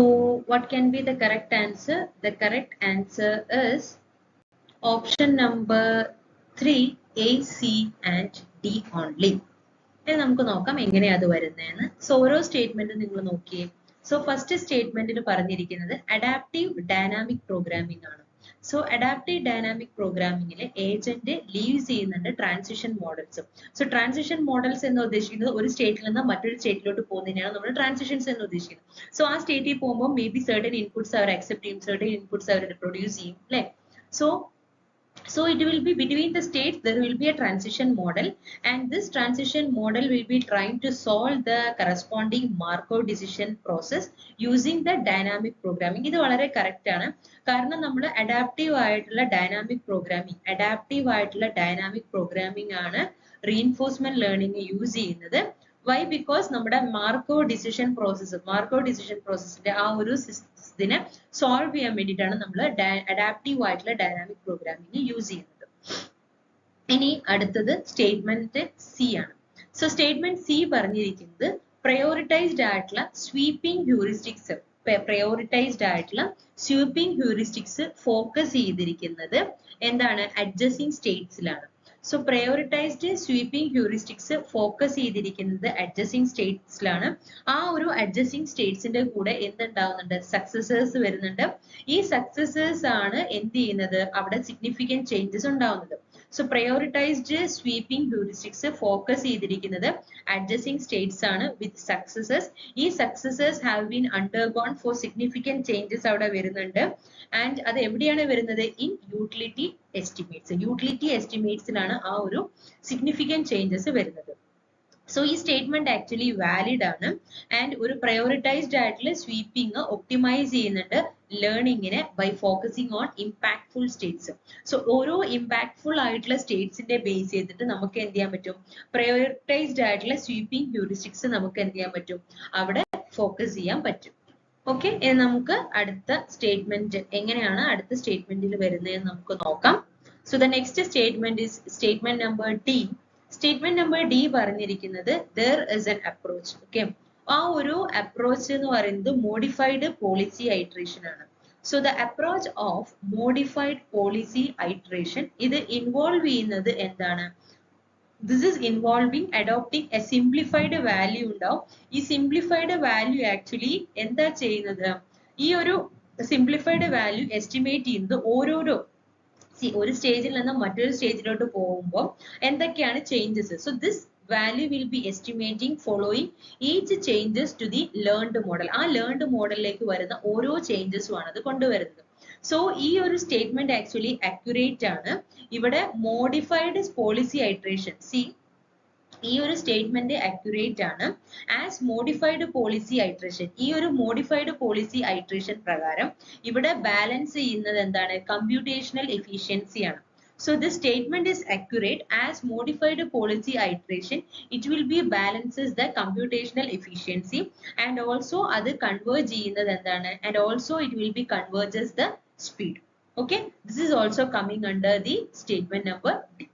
what can be the correct answer? The correct answer is option number 3, A, C and D only. ഇനി നമുക്ക് നോക്കാം എങ്ങനെയാ അത് വരുന്നതെന്ന്. സോ ഓരോ സ്റ്റേറ്റ്മെന്റും നിങ്ങൾ നോക്കിയേ. സോ ഫസ്റ്റ് സ്റ്റേറ്റ്മെന്റിൽ പറഞ്ഞിരിക്കുന്നത് അഡാപ്റ്റീവ് ഡൈനാമിക് പ്രോഗ്രാമിംഗ് ആണ്. സോ അഡാപ്റ്റീവ് ഡൈനാമിക് പ്രോഗ്രാമിംഗിൽ ഏജന്റ് ലീവ്സ് ചെയ്യുന്നുണ്ട് transition models. So transition models എന്ന് ഉദ്ദേശിക്കുന്നത് ഒരു സ്റ്റേറ്റിൽ നിന്ന് മറ്റൊരു സ്റ്റേറ്റിലോട്ട് പോകുന്നതിനാണ് നമ്മൾ ട്രാൻസിഷൻസ് എന്ന് ഉദ്ദേശിക്കുന്നത്. സോ ആ സ്റ്റേറ്റിൽ പോകുമ്പോൾ മേ ബി സർട്ടൻ ഇൻപുട്സ് അവർ അക്സെപ്റ്റ് ചെയ്യും, സർട്ടൻ ഇൻപുട്സ് അവർ പ്രൊഡ്യൂസ് ചെയ്യും, അല്ലെ? So So it will be between the states, there will be a transition model, and this transition model will be trying to solve the corresponding Markov decision process using the dynamic programming. ഇത് വളരെ correct ആണ്. കാരണം നമ്മൾ adaptive dynamic programming ആണ് reinforcement learning use ചെയ്യുന്നത്. Why? Because നമ്മുടെ Markov decision process ആ ഒരു ഇതിനെ സോൾവ് ചെയ്യാൻ വേണ്ടിയിട്ടാണ് നമ്മൾ അഡാപ്റ്റീവ് ആയിട്ടുള്ള ഡൈനാമിക് പ്രോഗ്രാമിംഗ് യൂസ് ചെയ്യുന്നത്. ഇനി അടുത്തത് സ്റ്റേറ്റ്മെന്റ് സി ആണ്. സോ സ്റ്റേറ്റ്മെന്റ് സി പറഞ്ഞിരിക്കുന്നത് പ്രയോറിറ്റൈസ്ഡ് ആയിട്ടുള്ള സ്വീപ്പിംഗ് ഹ്യൂറിസ്റ്റിക്സ് ഫോക്കസ് ചെയ്തിരിക്കുന്നത് എന്താണ്? അഡ്ജസ്റ്റിംഗ് സ്റ്റേറ്റ്സിലാണ്. So prioritized sweeping heuristics focus ചെയ്തിരിക്കുന്നത് adjacent statesലാണ്. ആ ഒരു adjacent statesന്റെ കൂടെ എന്തുണ്ടാവുന്നുണ്ട്? Successors വരുന്നുണ്ട്. ഈ successors ആണ് എന്ത് ചെയ്യുന്നത്? അവിടെ significant changes ഉണ്ടാവുന്നത്. So prioritized sweeping heuristics focus ചെയ്തിരിക്കുന്നത് adjacent states ആണ് with successors. ഈ successors have been undergone for significant changes അവിടെ വരുന്നുണ്ട്. And അത് എവിടെയാണ് വരുന്നത്? In utility estimates. Utility estimatesലാണ് ആ ഒരു significant changes വരുന്നത്. So ഈ statement actually valid ആണ് and ഒരു prioritized ആയിട്ടുള്ള sweeping optimize ചെയ്യുന്നുണ്ട് ലേണിംഗിനെ by focusing on impactful states. So ഓരോ impactful ആയിട്ടുള്ള സ്റ്റേറ്റ്സിന്റെ ബേസ് ചെയ്തിട്ട് നമുക്ക് എന്ത് ചെയ്യാൻ പറ്റും? പ്രയോറിറ്റൈസ്ഡ് ആയിട്ടുള്ള സ്വീപ്പിംഗ് ഹ്യൂറിസ്റ്റിക്സ് നമുക്ക് എന്ത് ചെയ്യാൻ പറ്റും? അവിടെ ഫോക്കസ് ചെയ്യാൻ പറ്റും. ഓക്കെ, നമുക്ക് അടുത്ത സ്റ്റേറ്റ്മെന്റ് എങ്ങനെയാണ് അടുത്ത സ്റ്റേറ്റ്മെന്റിൽ വരുന്നതെന്ന് നമുക്ക് നോക്കാം. So the next statement is statement number D. Statement number D പറഞ്ഞിരിക്കുന്നത് there is an approach. Okay, ആ ഒരു അപ്രോച്ച് എന്ന് പറയുന്നത് മോഡിഫൈഡ് പോളിസി ഐട്രേഷൻ ആണ്. So the approach of modified policy iteration ഇത് ഇൻവോൾവ് ചെയ്യുന്നത് എന്താണ്? This is involving adopting a simplified value ഉണ്ടാവും. ഈ simplified value actually എന്താ ചെയ്യുന്നത്? ഈ ഒരു simplified value estimate ചെയ്യുന്നത് ഓരോരോ ഒരു സ്റ്റേജിൽ നിന്ന് മറ്റൊരു സ്റ്റേജിലോട്ട് പോകുമ്പോൾ എന്തൊക്കെയാണ് changes. So this value will be estimating following each changes to the learned model. ആ learned മോഡലിലേക്ക് വരുന്ന ഓരോ ചേഞ്ചസും ആണ് അത് കൊണ്ടുവരുന്നത്. സോ ഈ ഒരു സ്റ്റേറ്റ്മെന്റ് ആക്ച്വലി അക്യുറേറ്റ് ആണ്. ഇവിടെ മോഡിഫൈഡ് പോളിസി ഐട്രേഷൻ, ഈ ഒരു സ്റ്റേറ്റ്മെന്റ് അക്യുറേറ്റ് ആണ്. ആസ് മോഡിഫൈഡ് പോളിസി ഐട്രേഷൻ, ഈ ഒരു മോഡിഫൈഡ് പോളിസി ഐട്രേഷൻ പ്രകാരം ഇവിടെ ബാലൻസ് ചെയ്യുന്നത് എന്താണ്? കമ്പ്യൂട്ടേഷണൽ എഫിഷ്യൻസി ആണ്. So this statement is accurate as modified policy iteration. It will be balances the computational efficiency and also other converge ചെയ്യുന്നത് എന്താണ്? And also it will be converges the speed. Okay, this is also coming under the statement number D.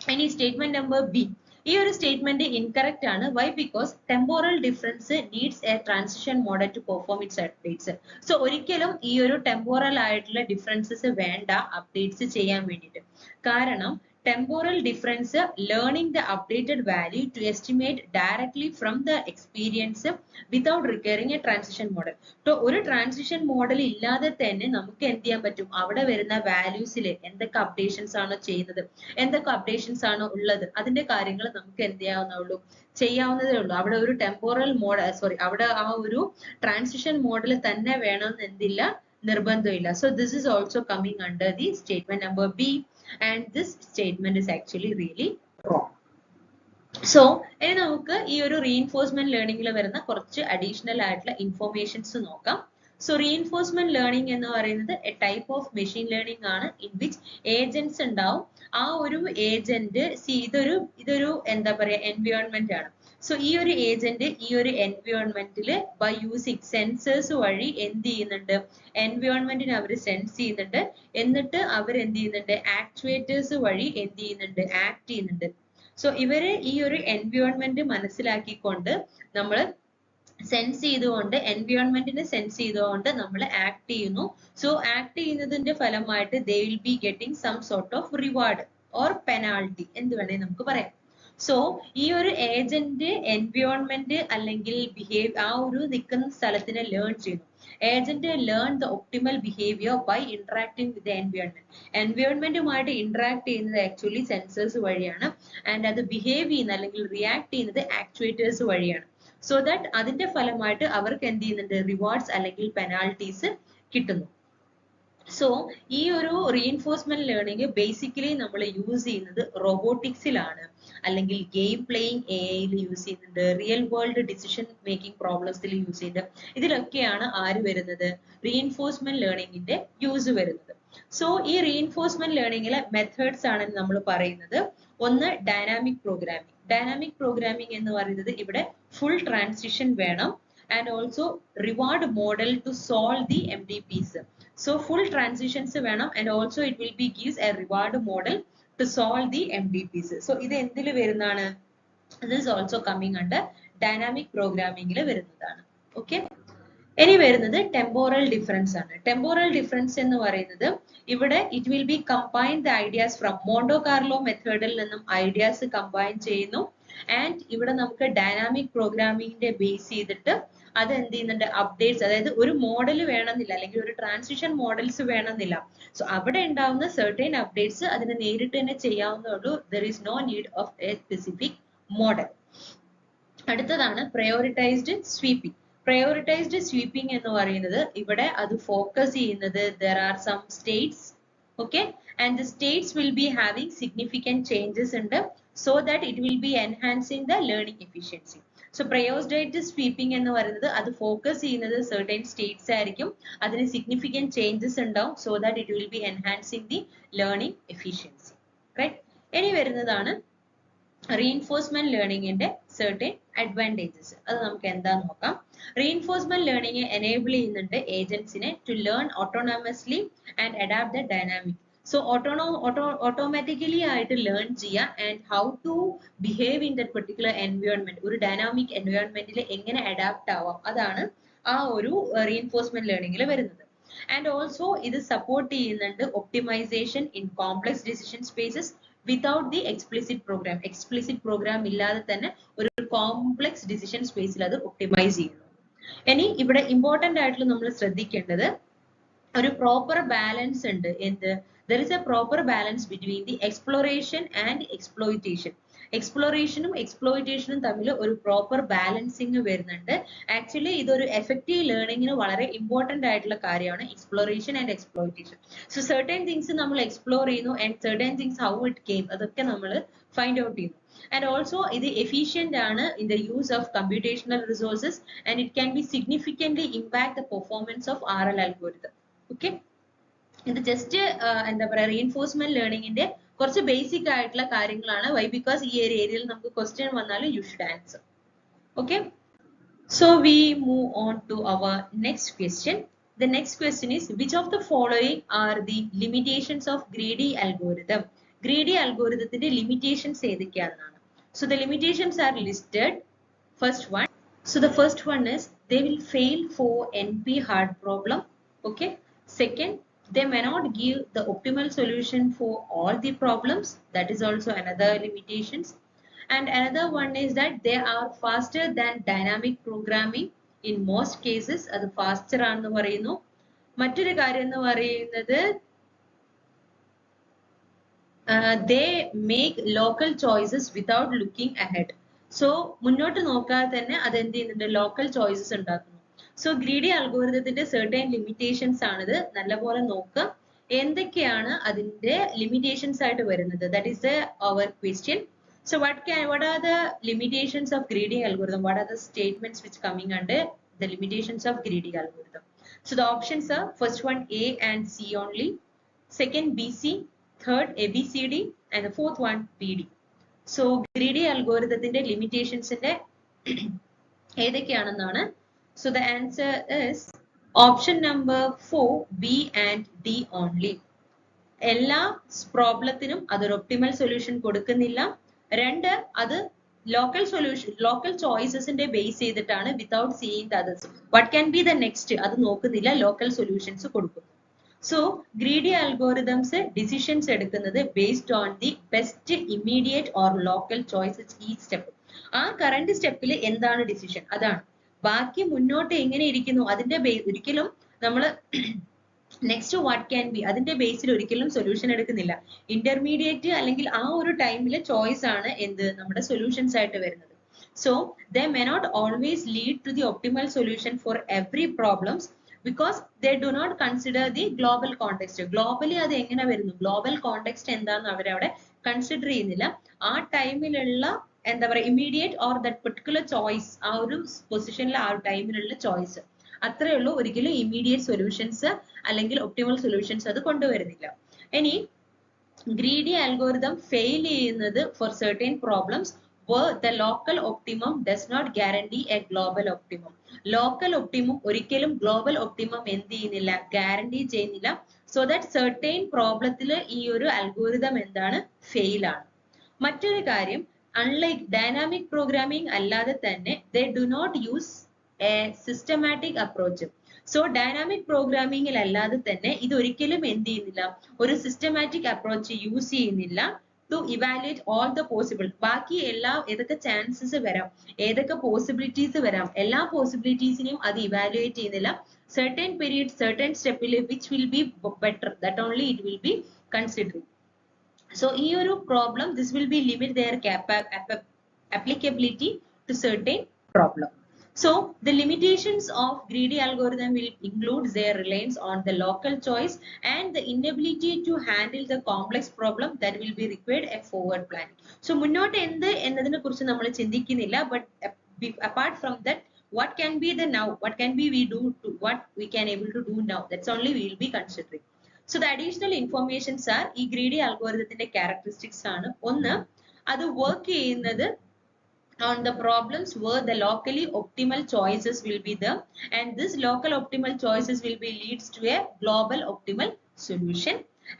Any statement number B. ഈ ഒരു statement incorrect ആണ്. Why? Because temporal difference needs a transition model to perform its updates. So ഒരിക്കലും ഈ ഒരു temporal ആയിട്ടുള്ള differences വേണ്ട updates ചെയ്യാൻ വേണ്ടിയിട്ട്. കാരണം temporal difference learning the updated value to estimate directly from the experience without requiring a transition model. So ഒരു transition model ഇല്ലാതെ തന്നെ നമുക്ക് എന്ത് ചെയ്യാൻ പറ്റും? അവിടെ വരുന്ന വാല്യൂസിൽ എന്തൊക്കെ അപ്ഡേഷൻസ് ആണ് ചെയ്യുന്നത്, എന്തൊക്കെ അപ്ഡേഷൻസ് ആണ് ഉള്ളത്, അതിന്റെ കാര്യങ്ങൾ നമുക്ക് എന്ത് ചെയ്യാവുന്നതേ ഉള്ളൂ. അവിടെ ഒരു ടെമ്പോറൽ മോഡൽ അവിടെ ആ ഒരു ട്രാൻസിഷൻ മോഡൽ തന്നെ വേണമെന്ന് എന്തില്ല, നിർബന്ധമില്ല. So this is also coming under the statement number B. And this statement is actually really wrong. So ഇനി നമുക്ക് ഈ ഒരു റീഇൻഫോഴ്സ്മെന്റ് ലേണിംഗിൽ വരുന്ന കുറച്ച് അഡീഷണൽ ആയിട്ടുള്ള ഇൻഫോർമേഷൻസ് നോക്കാം. സോ റീഇൻഫോഴ്സ്മെന്റ് ലേണിംഗ് എന്ന് പറയുന്നത് A type of machine learning ആണ് ഇൻ വിച്ച് ഏജന്റ്സ് ഉണ്ടാവും. ആ ഒരു ഏജന്റ് ഇതൊരു എന്താ പറയാ എൻവയോൺമെന്റ് ആണ്. സോ ഈ ഒരു ഏജന്റ് ഈ ഒരു എൻവയോൺമെന്റിൽ ബൈ യൂസിങ് സെൻസേഴ്സ് വഴി എന്ത് ചെയ്യുന്നുണ്ട്? എൻവയോൺമെന്റിനെ അവർ സെൻസ് ചെയ്യുന്നുണ്ട്. എന്നിട്ട് അവർ എന്ത് ചെയ്യുന്നുണ്ട്? ആക്ച്വേറ്റേഴ്സ് വഴി എന്ത് ചെയ്യുന്നുണ്ട്? ആക്ട് ചെയ്യുന്നുണ്ട്. സോ ഇവര് ഈ ഒരു എൻവയോൺമെന്റ് മനസ്സിലാക്കിക്കൊണ്ട് നമ്മൾ സെൻസ് ചെയ്തുകൊണ്ട് എൻവയോൺമെന്റിനെ സെൻസ് ചെയ്തുകൊണ്ട് നമ്മൾ ആക്ട് ചെയ്യുന്നു. സോ ആക്ട് ചെയ്യുന്നതിന്റെ ഫലമായിട്ട് they will be getting some sort of reward or penalty എന്ത് വേണേ നമുക്ക് പറയാം. സോ ഈ ഒരു ഏജന്റ് എൻവയോൺമെന്റ് അല്ലെങ്കിൽ ആ ഒരു നിൽക്കുന്ന സ്ഥലത്തിനെ ലേൺ ചെയ്യുന്നു. Agent learn the optimal behaviour by interacting with environment. എൻവയോൺമെന്റുമായിട്ട് ഇന്ററാക്ട് ചെയ്യുന്നത് ആക്ച്വലി സെൻസേഴ്സ് വഴിയാണ്. ആൻഡ് അത് ബിഹേവ് ചെയ്യുന്ന അല്ലെങ്കിൽ റിയാക്ട് ചെയ്യുന്നത് ആക്ച്വേറ്റേഴ്സ് വഴിയാണ്. സോ ദാറ്റ് അതിന്റെ ഫലമായിട്ട് അവർക്ക് എന്ത് ചെയ്യുന്നുണ്ട്? റിവാർഡ്സ് അല്ലെങ്കിൽ പെനാൾട്ടീസ് കിട്ടുന്നു. സോ ഈ ഒരു റീഇൻഫോഴ്സ്മെന്റ് ലേണിംഗ് ബേസിക്കലി നമ്മൾ യൂസ് ചെയ്യുന്നത് റോബോട്ടിക്സിലാണ്, അല്ലെങ്കിൽ ഗെയിം പ്ലേയിങ് എഐയിൽ യൂസ് ചെയ്യുന്നുണ്ട്, റിയൽ വേൾഡ് ഡിസിഷൻ മേക്കിംഗ് പ്രോബ്ലംസിൽ യൂസ് ചെയ്യുന്നുണ്ട്. ഇതിലൊക്കെയാണ് ആര് വരുന്നത്? റീഇൻഫോഴ്സ്മെന്റ് ലേണിംഗിന്റെ യൂസ് വരുന്നത്. സോ ഈ റീഇൻഫോഴ്സ്മെന്റ് ലേണിംഗിലെ മെത്തേഡ്സ് ആണ് നമ്മൾ പറയുന്നത്. ഒന്ന് ഡൈനാമിക് പ്രോഗ്രാമിംഗ്. ഡൈനാമിക് പ്രോഗ്രാമിംഗ് എന്ന് പറയുന്നത് ഇവിടെ ഫുൾ ട്രാൻസിഷൻ വേണം, and also reward model to solve the MDPs. So full transitions വേണം, and also it will be gives a reward model to solve the MDPs. So ഇത് എന്തിൽ വരുന്നതാണ്? This is also coming under dynamic programming ൽ വരുന്നതാണ്. Okay. ഇനി വരുന്നത് temporal difference ആണ്. Temporal difference എന്ന് പറയുന്നത് ഇവിടെ it will be combine the ideas from mondo Carlo മെത്തേഡിൽ നിന്നും ഐഡിയാസ് കമ്പൈൻ ചെയ്യുന്നു, ആൻഡ് ഇവിടെ നമുക്ക് ഡൈനാമിക് പ്രോഗ്രാമിംഗിന്റെ ബേസ് ചെയ്തിട്ട് അത് എന്ത് ചെയ്യുന്നുണ്ട്? അപ്ഡേറ്റ്സ്, അതായത് ഒരു മോഡൽ വേണമെന്നില്ല, അല്ലെങ്കിൽ ഒരു ട്രാൻസിഷൻ മോഡൽസ് വേണമെന്നില്ല. സോ അവിടെ ഉണ്ടാവുന്ന സെർട്ടൈൻ അപ്ഡേറ്റ്സ് അതിന് നേരിട്ട് തന്നെ ചെയ്യാവുന്നതുള്ളൂ. There is no need of a specific model. അടുത്തതാണ് പ്രയോറിറ്റൈസ്ഡ് സ്വീപ്പിംഗ്. പ്രയോറിറ്റൈസ്ഡ് സ്വീപ്പിംഗ് എന്ന് പറയുന്നത് ഇവിടെ അത് ഫോക്കസ് ചെയ്യുന്നത് there are some states, okay, and the states will be having significant changes ഉണ്ട്, so that it will be enhancing the learning efficiency. So prioritized sweeping എന്ന് പറയുന്നത് അത് ഫോക്കസ് ചെയ്യുന്നത് certain states ആയിരിക്കും, അതിന് significant changes ഉണ്ടാവും, so that it will be enhancing the learning efficiency, right? ഇനി വരുന്നതാണ് റീഇൻഫോഴ്സ്മെന്റ് ലേണിംഗിന്റെ certain advantages. അത് നമുക്ക് എന്താന്ന് നോക്കാം. റീഇൻഫോഴ്സ്മെന്റ് ലേണിംഗ് എനേബിൾ ചെയ്യുന്നുണ്ട് ഏജന്റ്സിനെ to learn autonomously and adapt the dynamic. So automatically ആയിട്ട് ലേൺ ചെയ്യാം, and how to behave in that particular environment. ഒരു ഡൈനാമിക് എൻവയോൺമെന്റിൽ എങ്ങനെ അഡാപ്റ്റ് ആവാം, അതാണ് ആ ഒരു റീഇൻഫോഴ്സ്മെന്റ് ലേണിംഗിൽ വരുന്നത്. ആൻഡ് ഓൾസോ ഇത് സപ്പോർട്ട് ചെയ്യുന്നുണ്ട് optimization in complex decision spaces without the explicit program. Explicit program ഇല്ലാതെ തന്നെ ഒരു കോംപ്ലക്സ് ഡിസിഷൻ സ്പേസിൽ അത് ഒപ്റ്റിമൈസ് ചെയ്യുന്നു. ഇനി ഇവിടെ ഇമ്പോർട്ടന്റ് ആയിട്ടുള്ള നമ്മൾ ശ്രദ്ധിക്കേണ്ടത് ഒരു പ്രോപ്പർ ബാലൻസ് ഉണ്ട്. എന്ത്? there is a proper balance between the exploration and exploitation. എക്സ്പ്ലോറേഷനും എക്സ്പ്ലോയിറ്റേഷനും തമ്മിൽ ഒരു പ്രോപ്പർ ബാലൻസിങ് വരുന്നുണ്ട്. ആക്ച്വലി ഇതൊരു എഫക്റ്റീവ് ലേണിംഗിന് വളരെ ഇമ്പോർട്ടന്റ് ആയിട്ടുള്ള കാര്യമാണ് exploration and exploitation. So certain things നമ്മൾ എക്സ്പ്ലോർ ചെയ്യുന്നു, and certain things how it came, അതൊക്കെ നമ്മൾ ഫൈൻഡ് ഔട്ട് ചെയ്യുന്നു. And also ഇത് efficient ആണ് in the use of computational resources, and it can be significantly impact the performance of RL algorithm. Okay. ഇത് just എന്താ പറയാ reinforcement ലേണിംഗിന്റെ കുറച്ച് ബേസിക് ആയിട്ടുള്ള കാര്യങ്ങളാണ്. വൈ? ബിക്കോസ് ഈ ഒരു ഏരിയയിൽ നമുക്ക് ക്വസ്റ്റ്യൻ വന്നാലും you should answer. Okay. So we move on to our next question. The next question is, which of the following are the limitations of greedy algorithm? Greedy algorithത്തിന്റെ limitations ഏതൊക്കെയാണെന്നാണ്. So the limitations are listed. First one. So the first one is they will fail for NP hard problem. Okay. Second, they may not give the optimal solution for all the problems. That is also another limitations. And another one is that they are faster than dynamic programming in most cases. അത് faster ആണെന്ന് പറയുന്നു. മറ്റൊരു കാര്യം എന്ന് പറയുന്നത് they make local choices without looking ahead. So മുന്നോട്ട് നോക്കാതെ തന്നെ അത് എന്ത് ചെയ്യുന്നുണ്ട്? ലോക്കൽ ചോയ്സസ് ഉണ്ടാക്കുന്നു. സോ ഗ്രീഡി അൽഗോരിതത്തിന്റെ certain limitations ആണിത്. നല്ലപോലെ നോക്കുക എന്തൊക്കെയാണ് അതിന്റെ limitations ആയിട്ട് വരുന്നത്. That is our question. So what are the limitations of greedy algorithm? What are the statements which coming under the limitations of greedy algorithm? So the options are first one A and C only, second BC, third ABCD, and the fourth one BD. So greedy algorithത്തിന്റെ limitations ന്റെ ഏതൊക്കെയാണെന്നാണ്. So the answer is option number 4, B and D only. എല്ലാ പ്രോബ്ലത്തിനും അതൊരു optimal solution കൊടുക്കുന്നില്ല. രണ്ട്, അത് local solution local ചോയ്സസിന്റെ base ചെയ്തിട്ടാണ് without seeing the others. What can be the next അത് നോക്കുന്നില്ല, local solutions കൊടുക്കുന്നു. സോ ഗ്രീഡി അൽഗോറിതംസ് ഡിസിഷൻസ് എടുക്കുന്നത് based on the best immediate or local choices ഈ സ്റ്റെപ്പ്. ആ കറന്റ് സ്റ്റെപ്പിൽ എന്താണ് ഡിസിഷൻ അതാണ്. ബാക്കി മുന്നോട്ട് എങ്ങനെ ഇരിക്കുന്നു അതിന്റെ ഒരിക്കലും നമ്മൾ നെക്സ്റ്റ് വാട്ട് ക്യാൻ ബി അതിന്റെ ബേസിൽ ഒരിക്കലും സൊല്യൂഷൻ എടുക്കുന്നില്ല. ഇന്റർമീഡിയറ്റ് അല്ലെങ്കിൽ ആ ഒരു ടൈമിലെ ചോയ്സ് ആണ് എന്ത് നമ്മുടെ സൊല്യൂഷൻസ് ആയിട്ട് വരുന്നത്. So they may not always lead to the optimal solution for every problems, because they do not consider the global context. Globally അത് എങ്ങനെ വരുന്നു, global context എന്താന്ന് അവരവിടെ കൺസിഡർ ചെയ്യുന്നില്ല. ആ ടൈമിലുള്ള എന്താ പറയുക immediate or that particular choice, ആ ഒരു പൊസിഷനിൽ ആ ഒരു ടൈമിലുള്ള ചോയ്സ് അത്രയേ ഉള്ളൂ. ഒരിക്കലും ഇമ്മീഡിയറ്റ് സൊല്യൂഷൻസ് അല്ലെങ്കിൽ ഒപ്റ്റിമൽ സൊല്യൂഷൻസ് അത് കൊണ്ടുവരുന്നില്ല. ഇനി greedy algorithm fail ചെയ്യുന്നത് for certain problems where the local optimum does not guarantee a global optimum. Local optimum ഒരിക്കലും global optimum എന്ത് ചെയ്യുന്നില്ല, guarantee ചെയ്യുന്നില്ല. So that certain problemത്തിൽ ഈ ഒരു algorithm എന്താണ്, fail ആണ്. മറ്റൊരു കാര്യം, unlike dynamic programming അല്ലാതെ തന്നെ they do not use a systematic approach. So dynamic പ്രോഗ്രാമിംഗിൽ അല്ലാതെ തന്നെ ഇത് ഒരിക്കലും എന്ത് ചെയ്യുന്നില്ല, ഒരു സിസ്റ്റമാറ്റിക് അപ്രോച്ച് യൂസ് ചെയ്യുന്നില്ല to evaluate all the possible. ബാക്കി എല്ലാ ഏതൊക്കെ ചാൻസസ് വരാം, ഏതൊക്കെ പോസിബിലിറ്റീസ് വരാം, എല്ലാ പോസിബിലിറ്റീസിനെയും അത് ഇവാലുവേറ്റ് ചെയ്യുന്നില്ല. certain period, certain സ്റ്റെപ്പിൽ which will be better, that only it will be considering. So ഈ ഒരു problem, this will be limit their applicability to certain problem. So the limitations of greedy algorithm will include their reliance on the local choice and the inability to handle the complex problem that will be required a forward planning. So മുന്നോട്ട് എന്ത് എന്നതിനെ കുറിച്ച് നമ്മൾ ചിന്തിക്കുന്നില്ല, but apart from that, what can be the now, what can be we do to what we can able to do now, that's only we will be considering. So the additional informations are ഈ greedy algorithmത്തിന്റെ characteristics ആണ്. ഒന്ന്, അത് work ചെയ്യുന്നത് on the problems where the locally optimal choices will be there, and this local optimal choices will be leads to a global optimal solution.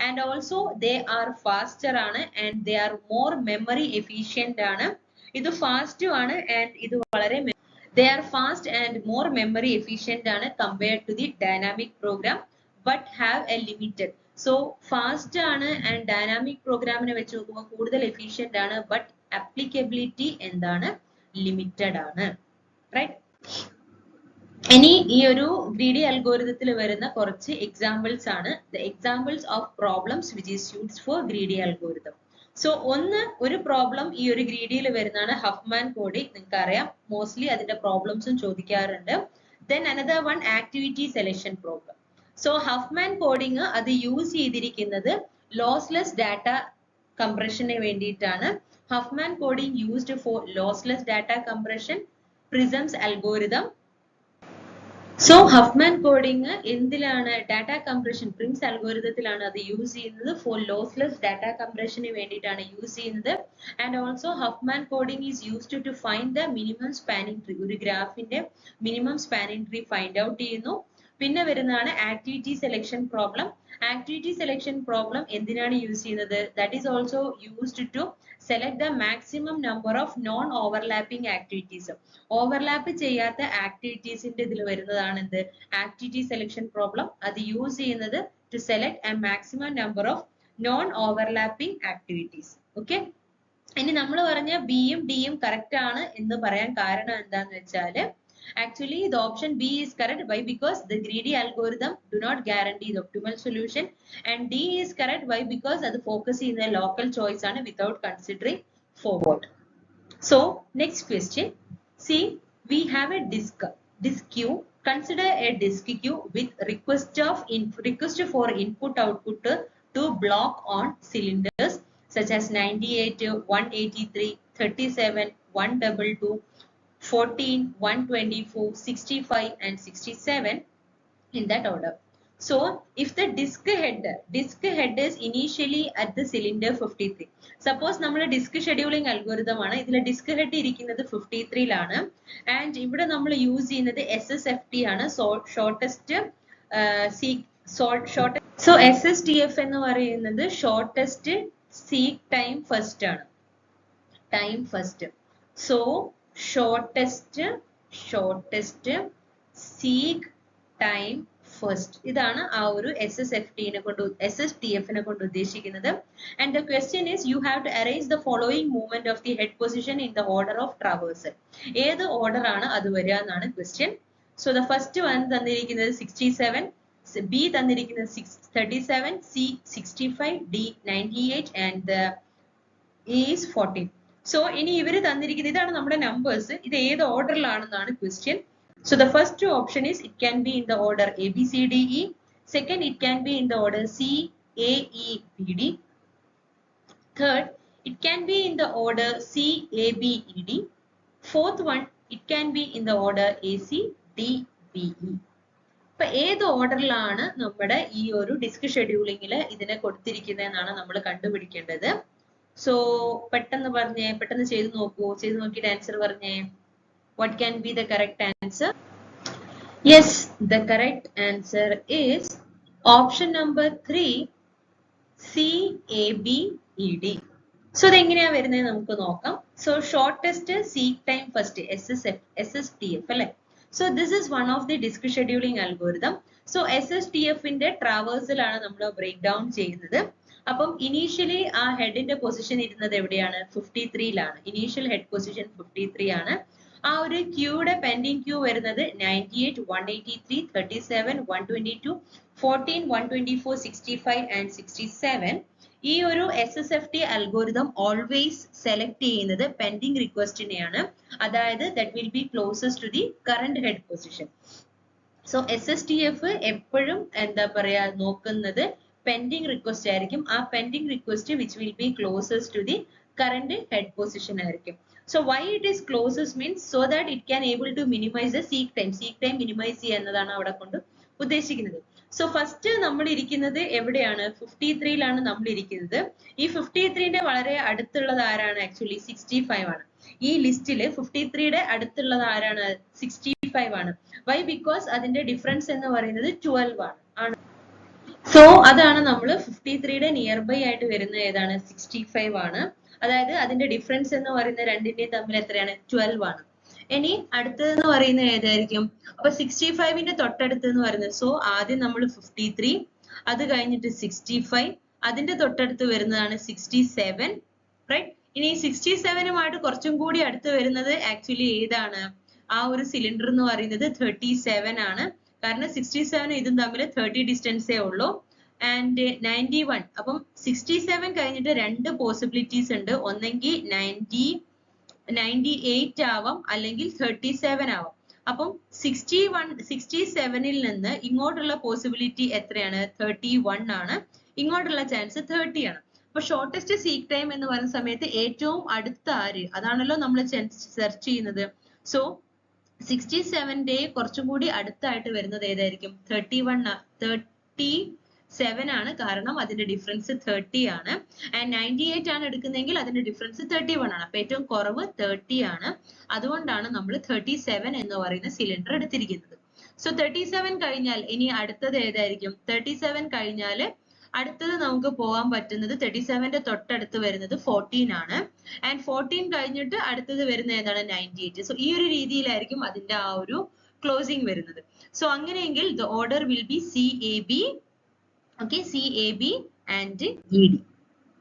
And also they are faster ആണ് and they are more memory efficient ആണ്. ഇത് fast ആണ് and ഇത് വളരെ they are fast and more memory efficient ആണ് compared to the dynamic program, but have a limited. So fast ആണ് and dynamic programനെ വെച്ച് നോക്കുമ്പോൾ കൂടുതൽ efficient ആണ്, but applicability എന്താണ്, ലിമിറ്റഡ് ആണ്. റൈറ്റ്. ഇനി ഈ ഒരു ഗ്രീഡി അൽഗോരിതത്തിൽ വരുന്ന കുറച്ച് എക്സാമ്പിൾസ് ആണ്. The examples of problems which is used for greedy algorithm. So ഒരു പ്രോബ്ലം ഈ ഒരു ഗ്രീഡിയിൽ വരുന്നതാണ് ഹഫ്മാൻ കോഡിംഗ്. നിങ്ങൾക്ക് അറിയാം, മോസ്റ്റ്ലി അതിന്റെ പ്രോബ്ലംസും ചോദിക്കാറുണ്ട്. Then another one activity selection problem. So Huffman coding അത് യൂസ് ചെയ്തിരിക്കുന്നത് ലോസ്ലെസ് ഡാറ്റ കംപ്രഷന് വേണ്ടിയിട്ടാണ്. Huffman coding used for lossless data compression, Prism's algorithm. So Huffman coding എന്തിലാണ്, data compression Prim's algorithmത്തിലാണ് അത് യൂസ് ചെയ്യുന്നത്. for lossless data compression വേണ്ടിയിട്ടാണ് use ചെയ്യുന്നത്. and also Huffman coding is used to find the minimum spanning tree. ഒരു ഗ്രാഫിന്റെ minimum spanning tree find out ചെയ്യുന്നു. പിന്നെ വരുന്നതാണ് activity selection problem. Activity selection problem എന്തിനാണ് യൂസ് ചെയ്യുന്നത്, that is also used to select the maximum number of non overlapping activities. Overlap ചെയ്യാത്ത ആക്ടിവിറ്റീസിന്റെ ഇതിൽ വരുന്നതാണ് എന്ത്, ആക്ടിവിറ്റി സെലക്ഷൻ പ്രോബ്ലം. അത് യൂസ് ചെയ്യുന്നത് to select a maximum number of non overlapping activities. Okay. ഇനി നമ്മൾ പറഞ്ഞ ബിയും ഡിയും കറക്റ്റ് ആണ് എന്ന് പറയാൻ കാരണം എന്താന്ന് വെച്ചാല്, actually the option B is correct. Why? Because the greedy algorithm do not guarantee the optimal solution, and D is correct. Why? Because that focus in the local choice and without considering forward. So next question, see, we have a disk queue. Consider a disk queue with request for input output to block on cylinders such as 98, 183, 37, 122, 14, 124, 65 and 67 in that order. So if the disk head is initially at the cylinder 53. Suppose നമ്മുടെ disk scheduling algorithm ആണ്. ഇതിലെ disk head ഇരിക്കുന്നത് 53ലാണ് and ഇവിടെ നമ്മൾ use ചെയ്യുന്നത് SSFT ആണ്, shortest so SSTF എന്ന് പറയുന്നത് ഷോർട്ടസ്റ്റ് സീക്ക് ടൈം ഫസ്റ്റ് ആണ്, time first. So shortest seek time first, ഇതാണ് ആ ഒരു SSTF നെ കൊണ്ട് ഉദ്ദേശിക്കുന്നത്. and the question is, you have to arrange the following movement of the head position in the order of traversal. ഏത് order ആണ് അത് വരിക എന്നാണ് question. so the first one തന്നിരിക്കുന്നത് 67, B തന്നിരിക്കുന്നത് 37, C 65, D 98 and the E is 14. So ഇനി ഇവര് തന്നിരിക്കുന്നത് ഇതാണ് നമ്മുടെ നമ്പേഴ്സ്, ഇത് ഏത് ഓർഡറിലാണെന്നാണ് question. So the first option is it can be in the order A, B, C, D, E. Second, it can be in the order C, A, E, B, D. Third, it can be in the order C, A, B, E, D. Fourth one, it can be in the order A, C, D, B, E. അപ്പൊ ഏത് ഓർഡറിലാണ് നമ്മുടെ ഈ ഒരു disk ഷെഡ്യൂളിങ്ങിൽ ഇതിനെ കൊടുത്തിരിക്കുന്നതെന്നാണ് നമ്മൾ കണ്ടുപിടിക്കേണ്ടത്. So പെട്ടെന്ന് ചെയ്ത് നോക്കൂ. ചെയ്ത് നോക്കിയിട്ട് ആൻസർ പറഞ്ഞേ. What can be the correct answer? Yes, the correct answer is option number 3, C, A, B, E, D. So ഇതെങ്ങനെയാ വരുന്നത് നമുക്ക് നോക്കാം. So shortest seek time first, SSTF അല്ലേ. So this is one of the disk scheduling algorithm. So SSTF ന്റെ ട്രാവേഴ്സലാണ് നമ്മൾ break down ചെയ്യുന്നത്. അപ്പം initially ആ ഹെഡിന്റെ പൊസിഷൻ ഇരുന്നത് എവിടെയാണ്? 53ലാണ്. ഇനീഷ്യൽ ഹെഡ് പൊസിഷൻ 53 ആണ്. ആ ഒരു ക്യൂയുടെ പെൻഡിങ് ക്യൂ വരുന്നത് 98, 183, 37, 122, 14, 124, 65 and 67. ഈ ഒരു SSFT അൽഗോരിതം ഓൾവേസ് സെലക്ട് ചെയ്യുന്നത് പെൻഡിങ് റിക്വസ്റ്റിനെയാണ്. അതായത് that will be closest to the current head position. So SSTF എപ്പോഴും എന്താ പറയാ നോക്കുന്നത് പെൻഡിങ് റിക്വസ്റ്റ് ആയിരിക്കും. ആ pending request which will be closest to the current head position ആയിരിക്കും. So why it is closest means so that it can able to minimize the seek time. Seek time minimize ചെയ്യുക എന്നതാണ് അവിടെ കൊണ്ട് ഉദ്ദേശിക്കുന്നത്. So first നമ്മൾ ഇരിക്കുന്നത് എവിടെയാണ്? 53ലാണ് നമ്മൾ ഇരിക്കുന്നത്. ഈ 53ന്റെ വളരെ അടുത്തുള്ളത് ആരാണ്? ആക്ച്വലി 65 ആണ്. ഈ ലിസ്റ്റില് 53യുടെ അടുത്തുള്ളത് ആരാണ്? 65 ആണ്. വൈ? ബിക്കോസ് അതിന്റെ ഡിഫറൻസ് എന്ന് പറയുന്നത് 12 ആണ്. സോ അതാണ് നമ്മൾ 53യുടെ നിയർ ബൈ ആയിട്ട് വരുന്ന ഏതാണ്? 65 ആണ്. അതായത് അതിന്റെ ഡിഫറൻസ് എന്ന് പറയുന്ന രണ്ടിന്റെയും തമ്മിൽ എത്രയാണ്? 12 ആണ്. ഇനി അടുത്തതെന്ന് പറയുന്നത് ഏതായിരിക്കും? അപ്പൊ 65ന്റെ തൊട്ടടുത്ത് എന്ന് പറയുന്നത്, സോ ആദ്യം നമ്മൾ 53, അത് കഴിഞ്ഞിട്ട് 65, അതിന്റെ തൊട്ടടുത്ത് വരുന്നതാണ് 67, റൈറ്റ്? ഇനി 67നുമായിട്ട് കുറച്ചും കൂടി അടുത്ത് വരുന്നത് ആക്ച്വലി ഏതാണ്? ആ ഒരു സിലിണ്ടർ എന്ന് പറയുന്നത് 37 ആണ്. കാരണം 67 ഇതും തമ്മിൽ 30 ഡിസ്റ്റൻസേ ഉള്ളൂ. ആൻഡ് 91, അപ്പം 67 കഴിഞ്ഞിട്ട് രണ്ട് പോസിബിലിറ്റീസ് ഉണ്ട്. ഒന്നെങ്കിൽ 98 ആവാം, അല്ലെങ്കിൽ 37 ആവാം. അപ്പം 67ൽ നിന്ന് ഇങ്ങോട്ടുള്ള പോസിബിലിറ്റി എത്രയാണ്? 31 ആണ്. ഇങ്ങോട്ടുള്ള ചാൻസ് 30 ആണ്. അപ്പൊ ഷോർട്ടസ്റ്റ് സീക്ക് ടൈം എന്ന് പറയുന്ന സമയത്ത് ഏറ്റവും അടുത്ത ആര്? അതാണല്ലോ നമ്മൾ സെർച്ച് ചെയ്യുന്നത്. സോ 67ന്റെ കുറച്ചും കൂടി അടുത്തായിട്ട് വരുന്നത് ഏതായിരിക്കും? 37 ആണ്. കാരണം അതിന്റെ ഡിഫറൻസ് 30 ആണ്. ആൻഡ് 98 ആണ് എടുക്കുന്നതെങ്കിൽ അതിന്റെ ഡിഫറൻസ് 31 ആണ്. അപ്പൊ ഏറ്റവും കുറവ് 30 ആണ്. അതുകൊണ്ടാണ് നമ്മൾ 37 എന്ന് പറയുന്ന സിലിണ്ടർ എടുത്തിരിക്കുന്നത്. സോ 37 കഴിഞ്ഞാൽ ഇനി അടുത്തത് ഏതായിരിക്കും? 37 കഴിഞ്ഞാൽ അടുത്തത് നമുക്ക് പോകാൻ പറ്റുന്നത് 37ന്റെ തൊട്ടടുത്ത് വരുന്നത് 14 ആണ്. ആൻഡ് 14 കഴിഞ്ഞിട്ട് അടുത്തത് വരുന്ന ഏതാണ്? 98. സോ ഈ ഒരു രീതിയിലായിരിക്കും അതിന്റെ ആ ഒരു ക്ലോസിംഗ് വരുന്നത്. സോ അങ്ങനെയെങ്കിൽ the order will be CAB. Okay, CAB and ED.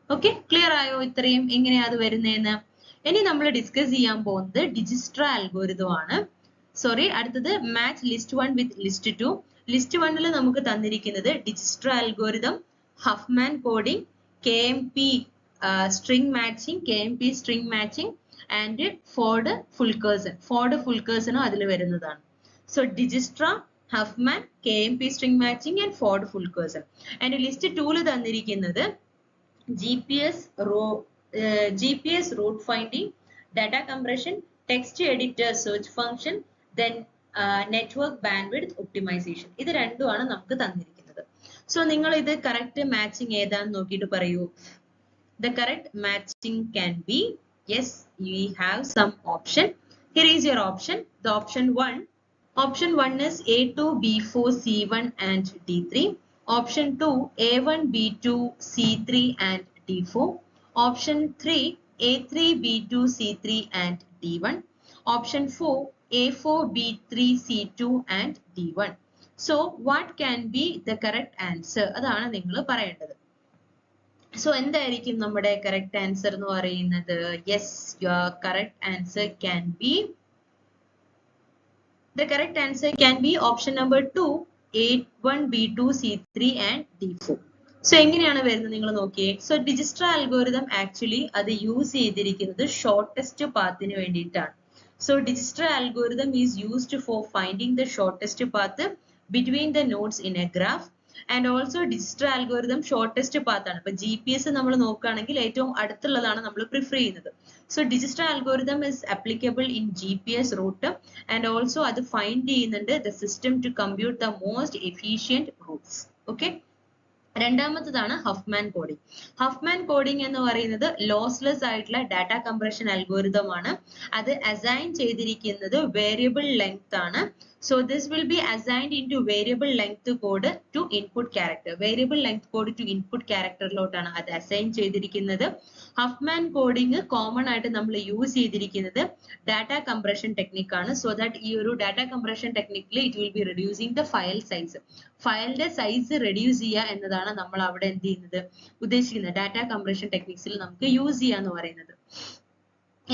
Okay, clear ആയോ? ഇത്രയും എങ്ങനെയാ അത് വരുന്നതെന്ന്. ഇനി നമ്മൾ ഡിസ്കസ് ചെയ്യാൻ പോകുന്നത് ഡിജിസ്ട്ര അൽഗോരിതം ആണ്. സോറി, അടുത്തത് match list 1 with list 2. List 1ൽ നമുക്ക് തന്നിരിക്കുന്നത് Dijkstra algorithm, Huffman coding, KMP string matching and Ford ഫുൾക്കേഴ്സണും അതിൽ വരുന്നതാണ്. സോ ഡിജിസ്ട്ര, ഹഫ്മാൻ, KMP string matching and Ford Fulkerson. And list 2ൽ തന്നിരിക്കുന്നത് GPS route finding, data compression, text editor search function, then network bandwidth optimization. ഇത് രണ്ടുമാണ് നമുക്ക് തന്നിരിക്കുന്നത്. സോ നിങ്ങൾ ഇത് കറക്റ്റ് മാച്ചിങ് ഏതാന്ന് നോക്കിയിട്ട് പറയൂ. The correct matching can be, yes, we have some option. Here is your option. The option 1 is A2, B4, C1 and D3. Option 2, A1, B2, C3 and D4. Option 3, A3, B2, C3 and D1. Option 4, A4, B3, C2 and D1. So what can be the correct answer? അതാണ് നിങ്ങൾ പറയേണ്ടത്. So എന്തായിരിക്കും നമ്മുടെ correct answer എന്ന് പറയുന്നത്? Yes, your correct answer can be The correct answer can be option number 2, A1, B2, C3 and D4. So എങ്ങനെയാണ് വരുന്നത് നിങ്ങൾ നോക്കിയേ. സോ ഡിജിസ്ട്ര അൽഗോരിതം ആക്ച്വലി അത് യൂസ് ചെയ്തിരിക്കുന്നത് ഷോർട്ടസ്റ്റ് പാത്തിന് വേണ്ടിയിട്ടാണ്. So Dijkstra algorithm is used for finding the shortest path between the nodes in a graph. And also Dijkstra algorithm shortest path ആണ്. ഇപ്പൊ GPS നമ്മൾ നോക്കുകയാണെങ്കിൽ ഏറ്റവും അടുത്തുള്ളതാണ് നമ്മൾ പ്രിഫർ ചെയ്യുന്നത്. So Dijkstra algorithm is applicable in GPS route and also അത് find ചെയ്യുന്നുണ്ട് the system to compute the most efficient routes. Okay. രണ്ടാമത്തേതാണ് ഹഫ്മാൻ കോഡിംഗ്. ഹഫ്മാൻ കോഡിംഗ് എന്ന് പറയുന്നത് ലോസ്ലെസ് ആയിട്ടുള്ള ഡാറ്റ കംപ്രഷൻ അൽഗോരിതം ആണ്. അത് അസൈൻ ചെയ്തിരിക്കുന്നത് വേരിയബിൾ ലെങ്ത് ആണ്. So this will be assigned into variable length code to input character. Variable length code to input character ലോട്ടാണ് അത് assign ചെയ്തിരിക്കുന്നത്. ഹഫ്മാൻ കോഡിംഗ് കോമൺ ആയിട്ട് നമ്മൾ യൂസ് ചെയ്തിരിക്കുന്നത് ഡാറ്റ കംപ്രഷൻ ടെക്നിക് ആണ്. സോ ദാറ്റ് ഈ ഒരു ഡാറ്റ കംപ്രഷൻ ടെക്നിക്കിൽ it will be reducing the file size. ഫയലിന്റെ സൈസ് റെഡ്യൂസ് ചെയ്യുക എന്നതാണ് നമ്മൾ അവിടെ എന്ത് ചെയ്യുന്നത് ഉദ്ദേശിക്കുന്നത്. ഡാറ്റ കംപ്രഷൻ ടെക്നിക്സിൽ നമുക്ക് യൂസ് ചെയ്യാന്ന് പറയുന്നത്.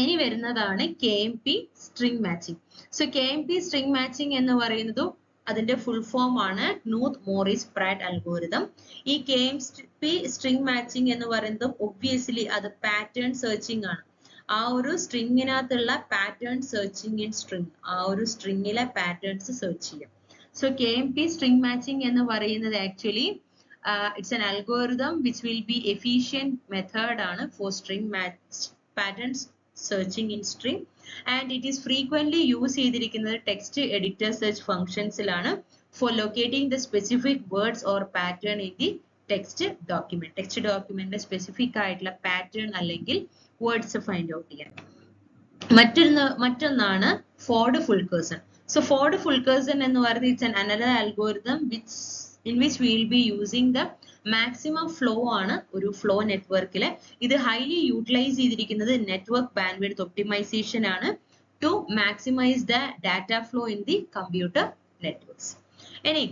ഇനി വരുന്നതാണ് KMP string matching. So KMP string matching എന്ന് പറയുന്നതും അതിന്റെ ഫുൾ ഫോം ആണ് ക്നൂത്ത് മോറിസ് പ്രാറ്റ് അൽഗോരിതം. ഈ KMP സ്ട്രിംഗ് മാച്ചിങ് എന്ന് പറയുന്നതും ഒബ്വിയസ്ലി അത് പാറ്റേൺ സെർച്ചിങ് ആണ്. ആ ഒരു സ്ട്രിങ്ങിനകത്തുള്ള പാറ്റേൺ സെർച്ചിങ് ഇൻ സ്ട്രിംഗ്, ആ ഒരു സ്ട്രിങ്ങിലെ പാറ്റേൺസ് സെർച്ച് ചെയ്യാം. സോ KMP string matching എന്ന് പറയുന്നത് actually it's an algorithm which will be efficient method ആണ് for string match patterns searching in string, and it is frequently use ചെയ്തിരിക്കുന്നത് text editor search functionsലാണ് for locating the specific words or pattern in the text document. Text document specific ആയിട്ടുള്ള pattern അല്ലെങ്കിൽ words find out ചെയ്യാൻ. മറ്റൊന്നാണ് Ford Fulkerson. So Ford Fulkerson എന്ന് പറയുന്നത് it's another algorithm in which we will be using the maximum flow ആണ് ഒരു flow നെറ്റ്വർക്കില്. ഇത് highly utilise ചെയ്തിരിക്കുന്നത് നെറ്റ്വർക്ക് ബാൻഡ്വിഡ്ത്ത് ഒപ്റ്റിമൈസേഷൻ ആണ് to maximize the data flow in the computer networks. ഇനി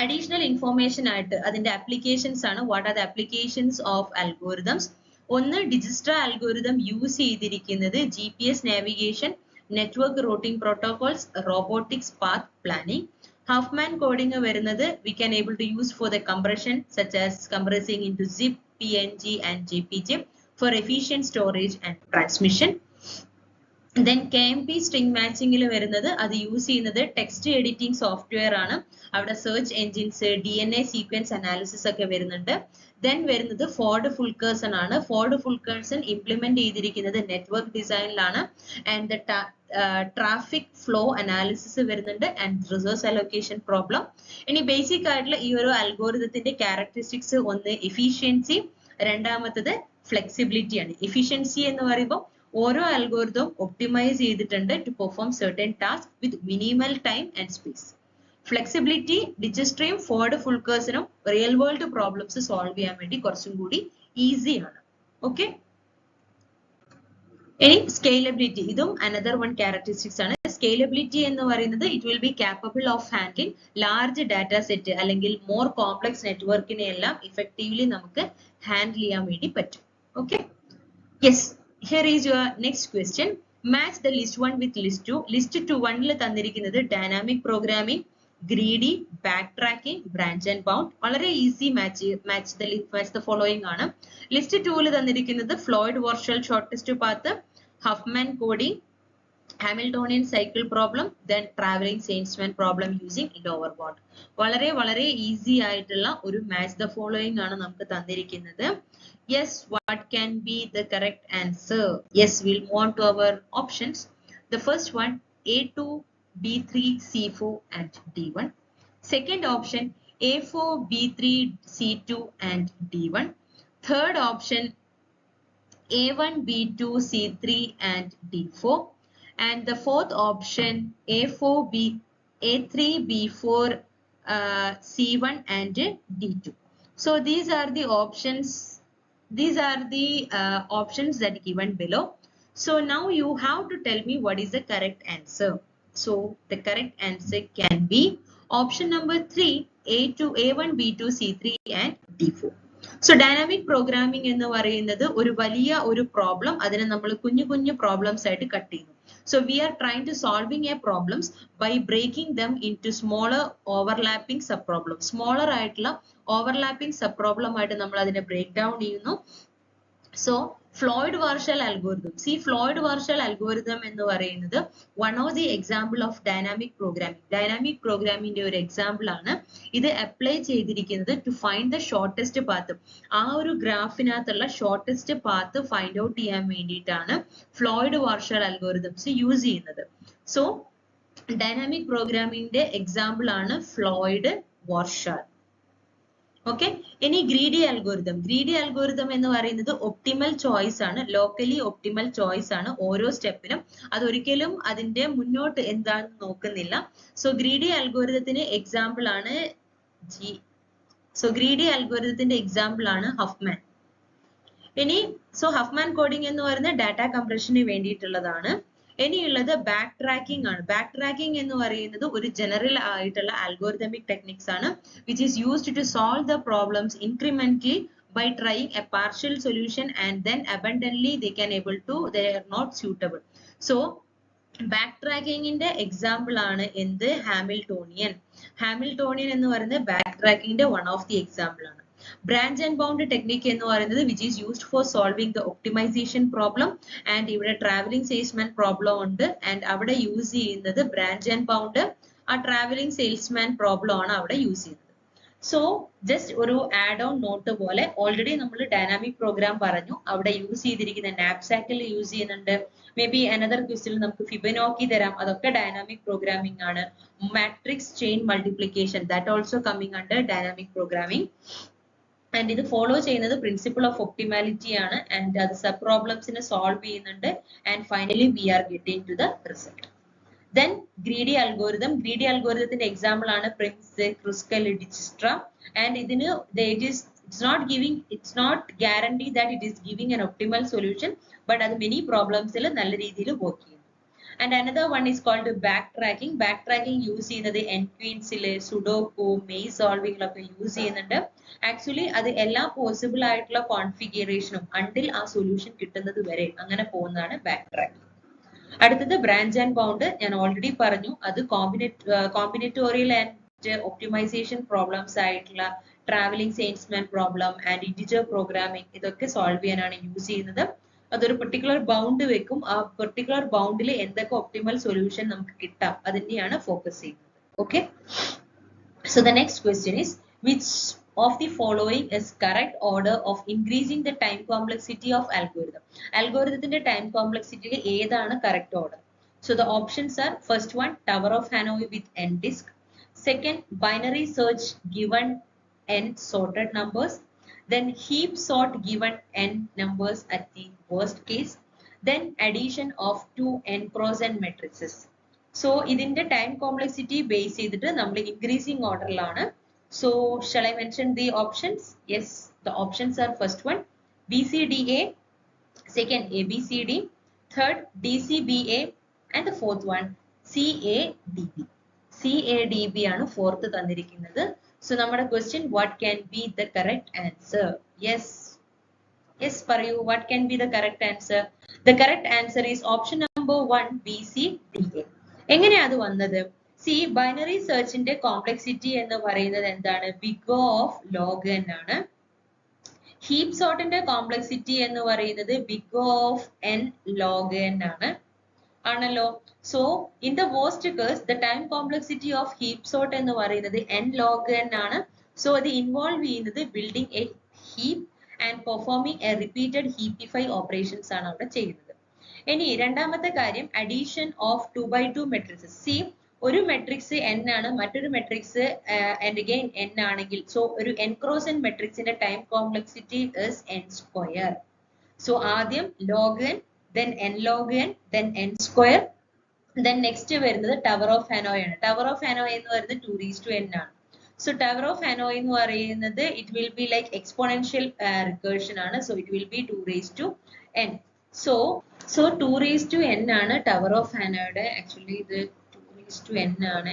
additional information ആയിട്ട് അതിന്റെ applications ആണ്. What are the applications of algorithms? ഒന്ന് Dijkstra algorithm യൂസ് ചെയ്തിരിക്കുന്നത് GPS navigation, network routing protocols, robotics, path planning. Huffman coding വരുന്നത് we can able to use for the compression such as compressing into zip, PNG and JPG for efficient storage and transmission. Then KMP string matching ൽ വരുന്നത് അത് use ചെയ്യുന്നത് text editing software ആണ്. അവിടെ search engines, DNA sequence analysis ഒക്കെ വരുന്നുണ്ട്. Then വരുന്നത് Ford Fulkerson ആണ്. ഫോർഡ് ഫുൾക്കേഴ്സൺ ഇംപ്ലിമെന്റ് ചെയ്തിരിക്കുന്നത് നെറ്റ്വർക്ക് ഡിസൈനിലാണ്. And the traffic flow analysis വരുന്നുണ്ട് ആൻഡ് റിസോഴ്സ് അലോക്കേഷൻ പ്രോബ്ലം. ഇനി ബേസിക് ആയിട്ടുള്ള ഈ ഒരു അൽഗോരിതത്തിന്റെ ക്യാരക്ടറിസ്റ്റിക്സ് ഒന്ന് എഫിഷ്യൻസി, രണ്ടാമത്തത് ഫ്ലെക്സിബിലിറ്റി ആണ്. എഫിഷ്യൻസി എന്ന് പറയുമ്പോൾ ഓരോ അൽഗോരിതം ഒപ്റ്റിമൈസ് ചെയ്തിട്ടുണ്ട് to perform certain task with minimal time and space. Flexibility ഡിജസ്ട്രയും ഫോർഡ് ഫുൾക്കേഴ്സനും റിയൽ വേൾഡ് പ്രോബ്ലംസ് സോൾവ് ചെയ്യാൻ വേണ്ടി കുറച്ചും കൂടി ഈസി ആണ്. ഓക്കെ. ഇനി സ്കെയിലബിലിറ്റി, ഇതും അനദർ വൺ ക്യാരക്ടറിസ്റ്റിക്സ് ആണ്. സ്കെയിലബിലിറ്റി എന്ന് പറയുന്നത് it will B capable of handling large data set അല്ലെങ്കിൽ മോർ കോംപ്ലക്സ് നെറ്റ്വർക്കിനെ എല്ലാം ഇഫക്റ്റീവ്ലി നമുക്ക് ഹാൻഡിൽ ചെയ്യാൻ വേണ്ടി പറ്റും. Okay. Yes, here is your next question. Match the list 1 with list 2. List 2 ൽ തന്നിരിക്കുന്നത് dynamic programming, greedy, backtracking, branch and bound. വളരെ ഈസി മാച്ച് ദ ഫോളോയിങ് ആണ്. ലിസ്റ്റ് 2 ൽ തന്നിരിക്കുന്നത് Floyd Warshall shortest path, Huffman coding, Hamiltonian cycle problem, then travelling salesman problem using lower bound. വളരെ easy ആയിട്ടുള്ള ഒരു match the following ആണ് നമുക്ക് തന്നിരിക്കുന്നത്. Yes, what can be the correct answer? Yes, we'll move on to our options. The first one, A2, B3, C4 and D1. Second option, A4, B3, C2 and D1. Third option, A1, B2, C3 and D4. And the fourth option, A4, A3, B4, C1 and D2. So these are the options. These are the options that given below. So now you have to tell me what is the correct answer. So the correct answer can be option number 3, A1, B2, C3 and D4. So dynamic programming എന്ന് പറയുന്നത് ഒരു വലിയ ഒരു problem അതിനെ നമ്മൾ കുഞ്ഞു problems ആയിട്ട് cut ചെയ്യുന്നു. So we are trying to solving a problems by breaking them into smaller overlapping subproblems. Smaller ആയിട്ടുള്ള overlapping subproblem ആയിട്ട് നമ്മൾ അതിനെ break down ചെയ്യുന്നു. So Floyd-Warshall algorithm. See, Floyd-Warshall algorithm എന്ന് പറയുന്നത് one of the example of dynamic programming. Dynamic programming ന്റെ ഒരു example ആണ്. ഇത് apply ചെയ്തിരിക്കുന്നത് to find the shortest path. ആ ഒരു ഗ്രാഫിനകത്തുള്ള shortest path find out ചെയ്യാൻ വേണ്ടിയിട്ടാണ് Floyd-Warshall algorithms യൂസ് ചെയ്യുന്നത്. So, dynamic programming ന്റെ example ആണ് Floyd-Warshall. Okay, any greedy algorithm. Greedy algorithm എന്ന് പറയുന്നത് optimal choice ആണ്, locally optimal choice ആണ് ഓരോ സ്റ്റെപ്പിനും. അതൊരിക്കലും അതിന്റെ മുന്നോട്ട് എന്താണെന്ന് നോക്കുന്നില്ല. So greedy algorithmത്തിന് example ആണ് greedy algorithmത്തിന്റെ example ആണ് Huffman. ഇനി Huffman coding എന്ന് പറയുന്നത് data compressionന് വേണ്ടിയിട്ടുള്ളതാണ്. ഇനിയുള്ളത് ബാക്ക് ട്രാക്കിംഗ് ആണ്. ബാക്ക് ട്രാക്കിംഗ് എന്ന് പറയുന്നത് ഒരു ജനറൽ ആയിട്ടുള്ള അൽഗോരിതമിക് ടെക്നിക്സ് ആണ്, which is used to solve the problems incrementally by trying a partial solution and then abundantly they are not suitable. So ബാക്ക് ട്രാക്കിങ്ങിന്റെ എക്സാമ്പിൾ ആണ് എന്ത്? ഹാമിൽട്ടോണിയൻ. ഹാമിൽട്ടോണിയൻ എന്ന് പറയുന്നത് ബാക്ക് ട്രാക്കിങ്ങിന്റെ one of the example ആണ്. Branch and bound technique എന്ന് പറയുന്നത് which is used for solving the optimization problem, and ഇവിടെ traveling salesman problem ഉണ്ട്, and അവിടെ യൂസ് ചെയ്യുന്നത് branch and bound ആ traveling salesman problem ആണ് അവിടെ യൂസ് ചെയ്യുന്നത്. So just ഒരു add on note പോലെ already നമ്മൾ dynamic program പറഞ്ഞു, അവിടെ യൂസ് ചെയ്തിരിക്കുന്ന knapsackൽ യൂസ് ചെയ്യുന്നുണ്ട്. Maybe another question നമുക്ക് Fibonacci തരാം, അതൊക്കെ dynamic programming ആണ്. Matrix chain multiplication, that also coming under dynamic programming. And ഇത് follow ചെയ്യുന്നത് principle of optimality ആണ്, and അത് sub problems നെ solve ചെയ്യുന്നുണ്ട്, and finally we are getting to the result. Then greedy algorithm. Greedy algorithmത്തിന്റെ example ആണ് Prince, Kruskal, Dijkstra, and ഇതിന് it's not guaranteed that it is giving an optimal solution, but അത് many problems ൽ നല്ല രീതിയിൽ work ചെയ്യും. And another one is called backtracking. Backtracking use ചെയ്യുന്നത് NQueens ലെ Sudoku, maze solving ലൊക്കെ use ചെയ്യുന്നുണ്ട്. Actually അത് എല്ലാ possible ആയിട്ടുള്ള configuration until ആ solution കിട്ടുന്നത് വരെ അങ്ങനെ പോകുന്നതാണ് backtracking. അടുത്തത് branch and bound. ഞാൻ already പറഞ്ഞു, അത് combinatorial and optimization problems ആയിട്ടുള്ള traveling salesman problem and integer programming ഇതൊക്കെ solve ചെയ്യാനാണ് യൂസ് ചെയ്യുന്നത്. അതൊരു particular bound വെക്കും, ആ particular boundൽ എന്തൊക്കെ optimal solution നമുക്ക് കിട്ടാം അതിനെയാണ് ഫോക്കസ് ചെയ്യുന്നത്. Okay, so the next question is, which of the following is correct order of increasing the time complexity of algorithm? Algorithmത്തിന്റെ time complexity യിൽ ഏതാണ് correct order? So the options are, first one Tower of Hanoi with n disk, second binary search given n sorted numbers, then heap sort given n numbers at the worst case, then addition of 2 n cross n matrices. So ഇതിന്റെ time complexity base ചെയ്തിട്ട് നമ്മൾ increasing order ലാണ്. So shall I mention the options? Yes, the options are, first one BCDA, second ABCD, third DCBA, and the fourth one CADB. CADB ആണ് fourth തന്നിരിക്കുന്നത്. So നമ്മുടെ question, what can be the correct answer? Yes, പറയൂ, what can be the correct answer? The correct answer is option number 1 BCDA. എങ്ങനെയാ അത് വന്നത്? See, binary search ന്റെ complexity എന്ന് പറയുന്നത് എന്താണ്? big of log n ആണ്. Heap sort ന്റെ complexity എന്ന് പറയുന്നത് big of n log n ആണ്. ആണല്ലോ. So in the worst case, the time complexity of heap sort എന്ന് പറയുന്നത് n log n ആണ്. So അത് involve ചെയ്യുന്നത് building a heap and performing a repeated heapify operations ആണ് അവിടെ ചെയ്യുന്നത്. ഇനി രണ്ടാമത്തെ കാര്യം, addition of 2x2 matrices. See, ഒരു മെട്രിക്സ് n ആണ്, മറ്റൊരു മെട്രിക്സ് and again n ആണെങ്കിൽ, so ഒരു n cross n മെട്രിക്സിന്റെ time complexity is n square. So ആദ്യം log n, then n log n, then n square, then next വരുന്നത് Tower of Hanoi ആണ്. Tower of Hanoi എന്ന് പറയുന്നത് 2n ആണ്. So Tower of Hanoi എന്ന് പറയുന്നത് it will be like exponential recursion ആണ്. So it will be 2n. So 2n ആണ് Tower of Hanoi. Actually ഇത് 2n ആണ്.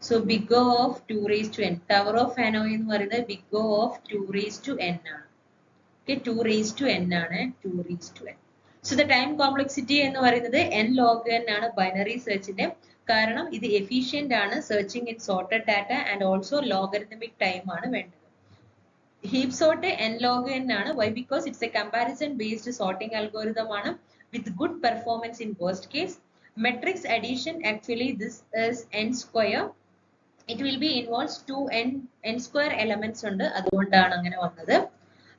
So big O of 2n. Tower of Hanoi എന്ന് പറയുന്നത് big O of 2n ആണ്. Okay, 2n ആണ്, 2n. So the time complexity എന്ന് പറയുന്നത് n log n ആണ് binary searchന്റെ. കാരണം ഇത് efficient ആണ്, searching in sorted data, and also logarithmic time ആണ് വേണ്ടത്. Heap sort n log n ആണ്. Why? Because it's a comparison based sorting algorithm ആണ് with good performance in worst case. Matrix addition, actually this is n square. It will be involves 2n square elements ഉണ്ട്, അതുകൊണ്ടാണ് അങ്ങനെ വന്നത്.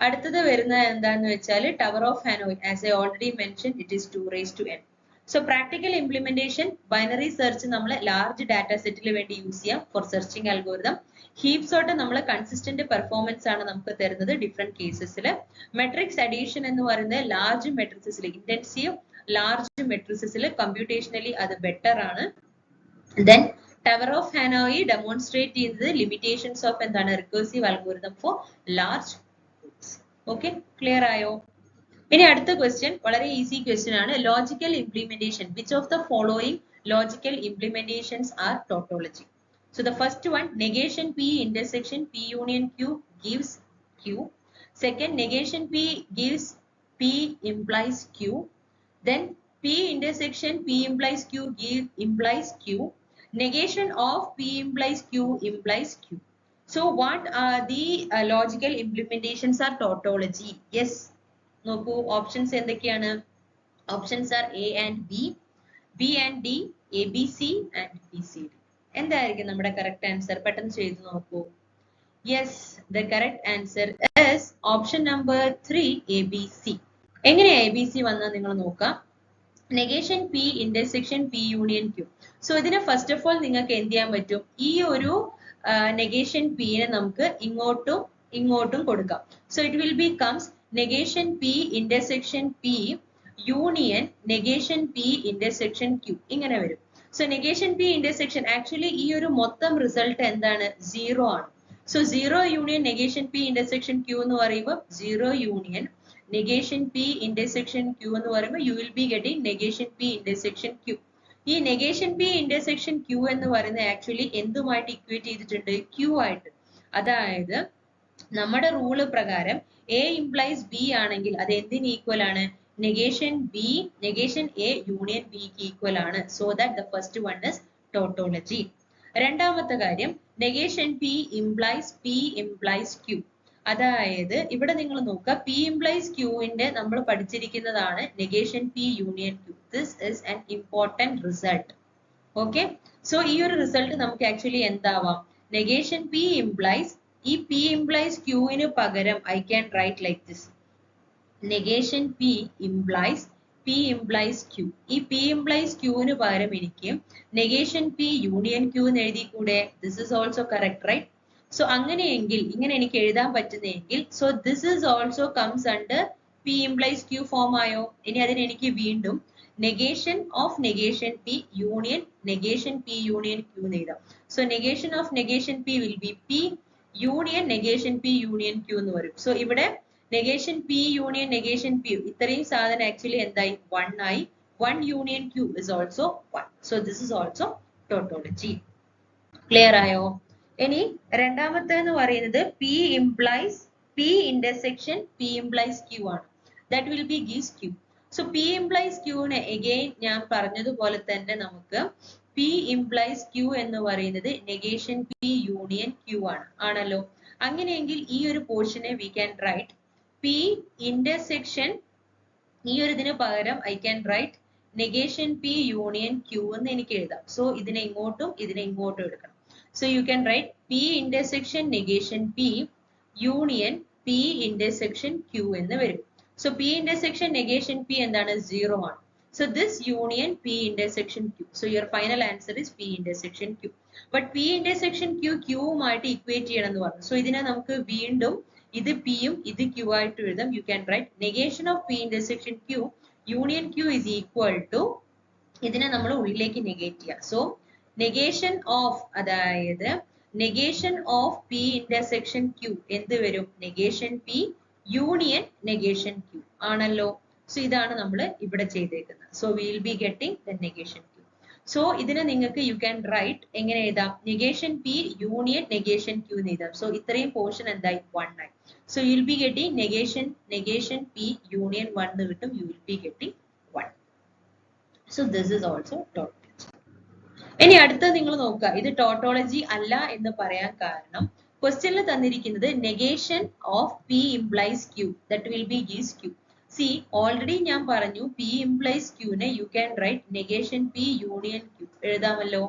അടുത്തത് വരുന്നത് എന്താന്ന് വെച്ചാൽ tower of Hanoi. As I already mention, it is 2 raised to n. So practical implementation binary search നമ്മൾ large data സെറ്റിൽ വേണ്ടി യൂസ് ചെയ്യാം four searching algorithm. Heap sort നമ്മൾ കൺസിസ്റ്റന്റ് പെർഫോമൻസ് ആണ് നമുക്ക് തരുന്നത് ഡിഫറെന്റ് കേസസിൽ. മെട്രിക്സ് അഡീഷൻ എന്ന് പറയുന്നത് ലാർജ് മെട്രിക്സിൽ, ഇന്റൻസീവ് ലാർജ് മെട്രിക്സിൽ കമ്പ്യൂട്ടേഷനലി അത് ബെറ്റർ ആണ്. Then tower of Hanoi demonstrate ചെയ്യുന്നത് ലിമിറ്റേഷൻസ് ഓഫ് എന്താണ് recursive algorithm for large. Okay, clear ആയോ? ഇനി അടുത്ത ക്വസ്റ്റ്യൻ വളരെ ഈസി ക്വസ്റ്റ്യൻ ആണ്. Logical implementation, which of the following logical implementations are tautology? So the first one, negation P intersection P union Q gives Q. Second, negation P gives P implies Q. Then P intersection P implies Q implies Q. Negation of P implies Q implies Q. So what are the logical implementations are tautology? Yes. നോക്കൂ, options എന്തൊക്കെയാണ്? Options are A and B, B and D, A B C and B C D. എന്തായിരിക്കും നമ്മുടെ correct answer? പെട്ടെന്ന് ചെയ്തു നോക്കൂ. Yes, the correct answer is option number 3, A B C. എങ്ങനെയാ A B C വന്നത് നിങ്ങൾ നോക്കാം. Negation P intersection P union Q. So ഇതിനെ ഫസ്റ്റ് ഓഫ് ഓൾ നിങ്ങൾക്ക് എന്ത് ചെയ്യാൻ പറ്റും? ഈ ഒരു നെഗേഷൻ പിനെ നമുക്ക് ഇങ്ങോട്ടും കൊടുക്കാം. So it will B comes negation P intersection P union negation P intersection Q ഇങ്ങനെ വരും. So negation P intersection actually ഈ ഒരു മൊത്തം റിസൾട്ട് എന്താണ്? 0 ആണ്. So 0 union negation P intersection Q എന്ന് പറയുമ്പോൾ 0 union negation P intersection Q എന്ന് പറയുമ്പോൾ you will be getting negation P intersection Q. ഈ negation P intersection Q എന്ന് പറയുന്നത് ആക്ച്വലി എന്തുമായിട്ട് ഇക്വേറ്റ് ചെയ്തിട്ടുണ്ട്? Q ആയിട്ട്. അതായത് നമ്മുടെ റൂള് പ്രകാരം A implies B ആണെങ്കിൽ അത് എന്തിന് ഈക്വൽ ആണ്? Negation B negation A union B ക്ക് ഈക്വൽ ആണ്. So that the first one is tautology. രണ്ടാമത്തെ കാര്യം, negation P implies P implies Q. അതായത് ഇവിടെ നിങ്ങൾ നോക്കുക, P implies Q ന്റെ നമ്മൾ പഠിച്ചിരിക്കുന്നതാണ് negation P union Q. This is an important result. Okay, so ഈ ഒരു റിസൾട്ട് നമുക്ക് ആക്ച്വലി എന്താവാം? നെഗേഷൻ P implies, ഈ P implies Q ന് പകരം I can write like this. Negation P implies Q. ഈ P implies Q ന് പകരം എനിക്ക് negation P union Q എന്ന് എഴുതിക്കൂടെ? This is also correct, right? So അങ്ങനെയെങ്കിൽ ഇങ്ങനെ എനിക്ക് എഴുതാൻ പറ്റുന്നെങ്കിൽ so this is also comes under P implies Q form ആയോ? ഇനി അതിന് എനിക്ക് വീണ്ടും negation of negation P union negation P union Q എന്ന് എഴുതാം. So negation of negation P will be P union negation P union Q എന്ന് വരും. So ഇവിടെ negation P union negation P ഇത്രയും സാധനം ആക്ച്വലി എന്തായി? 1 ആയി. 1 union Q is also 1. So this is also tautology. Clear ആയോ? ഇനി രണ്ടാമത്തെ എന്ന് പറയുന്നത് P implies P intersection P implies Q ആണ്. That will be gives Q. So P implies Q നെ again ഞാൻ പറഞ്ഞതുപോലെ തന്നെ നമുക്ക് P implies Q എന്ന് പറയുന്നത് negation P union Q ആണല്ലോ. അങ്ങനെയെങ്കിൽ ഈ ഒരു പോർഷനെ we can write P intersection, ഈ ഒരു ഇതിന് പകരം I can write negation P union Q എന്ന് എനിക്ക് എഴുതാം. സോ ഇതിനെ ഇങ്ങോട്ടും എടുക്കണം. So you can write P intersection negation P union P intersection Q എന്ന് വരും. So P intersection negation P എന്താണ്? 0 ആണ്. So this union P intersection Q. So your final answer is P intersection Q. But P intersection Q മായിട്ട് equate ചെയ്യണം എന്ന് പറഞ്ഞു. So ഇതിനെ നമുക്ക് വീണ്ടും ഇത് P യും ഇത് Q ആയിട്ട് എഴുതാം. You can write negation of P intersection Q union Q is equal to, ഇതിനെ നമ്മൾ ഉള്ളിലേക്ക് നെഗേറ്റ് ചെയ്യാം. So negation of, അതായത് negation of P intersection Q എന്ത് വരും? negation P union negation Q ആണല്ലോ. സോ ഇതാണ് നമ്മൾ ഇവിടെ ചെയ്തേക്കുന്നത്. So we will be getting the negation Q. So ഇതിനെ നിങ്ങൾക്ക് you can write എങ്ങനെ എഴുതാം? negation P union negation Q എന്ന് എഴുതാം. സോ ഇത്രയും പോർഷൻ എന്തായി? 1 ആയി. So you will be getting negation P union 1 എന്ന് കിട്ടും. You will be getting 1. So this is also tautology. ഇനി അടുത്ത നിങ്ങൾ നോക്കുക, ഇത് tautology അല്ല എന്ന് പറയാൻ കാരണം ക്വസ്റ്റ്യനിൽ തന്നിരിക്കുന്നത് negation of P implies Q, that will be is Q. See, already ഞാൻ പറഞ്ഞു P implies Q നെ you can write negation P union Q എഴുതാമല്ലോ.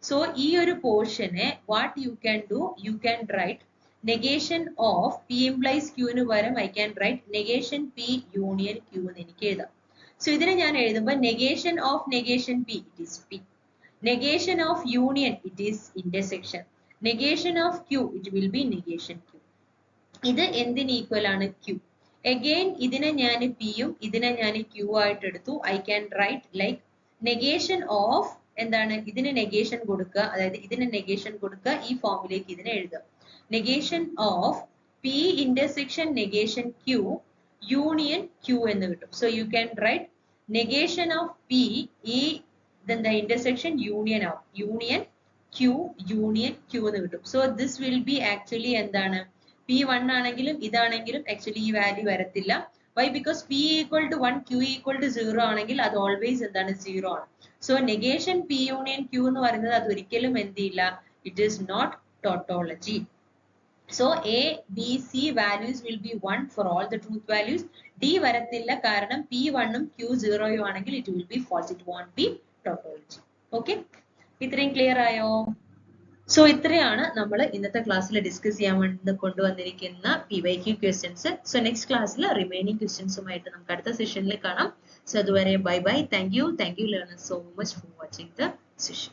So ഈ ഒരു പോർഷനെ what you can do, you can write negation of P implies Q ന് പകരം I can write negation P union Q എന്ന് എനിക്ക് എഴുതാം. So ഇതിനെ ഞാൻ എഴുതുമ്പോൾ negation of negation P, it is P. Negation of union, it is intersection. Negation of Q, it will be negation Q. ഇത് എന്തിന് ഈക്വൽ ആണ്? Q. Again ഇതിനെ ഞാൻ P യും ഇതിനെ ഞാൻ Q ആയിട്ട് എടുത്തു. I can write like negation of എന്താണ്? ഇതിന് negation കൊടുക്കുക, അതായത് ഇതിന് negation കൊടുക്കുക, ഈ ഫോമിലേക്ക് ഇതിനെ എഴുതുക. Negation of P intersection negation Q union Q എന്ന് കിട്ടും. So you can write negation of P ഈ then the intersection union of union Q union Q എന്ന് കിട്ടും. So this will be actually എന്താണ്? P1 ആണെങ്കിലും ഇതാണെങ്കിലും actually ഈ value വരത്തില്ല. Why? Because P equal to 1 Q equal to 0 ആണെങ്കിൽ അത് always എന്താണ്? 0 ആണ്. So negation P union Q എന്ന് പറയുന്നത് അത് ഒരിക്കലും എന്തില്ല? It is not tautology. So A, B, C values will be 1 for all the truth values. D വരത്തില്ല കാരണം P1 ഉം Q0 ഉം ആണെങ്കിൽ it will be false. It won't be tautology. Okay? ഇത്രയും ക്ലിയർ ആയോ? സോ ഇത്രയാണ് നമ്മൾ ഇന്നത്തെ ക്ലാസ്സിൽ ഡിസ്കസ് ചെയ്യാൻ വേണ്ടി കൊണ്ടുവന്നിരിക്കുന്ന PYQ ക്വസ്റ്റ്യൻസ്. സോ നെക്സ്റ്റ് ക്ലാസ്സിൽ റിമൈനിങ് ക്വസ്റ്റ്യൻസുമായിട്ട് നമുക്ക് അടുത്ത സെഷനിൽ കാണാം. സോ അതുവരെ bye bye. Thank you learners so much for watching the session.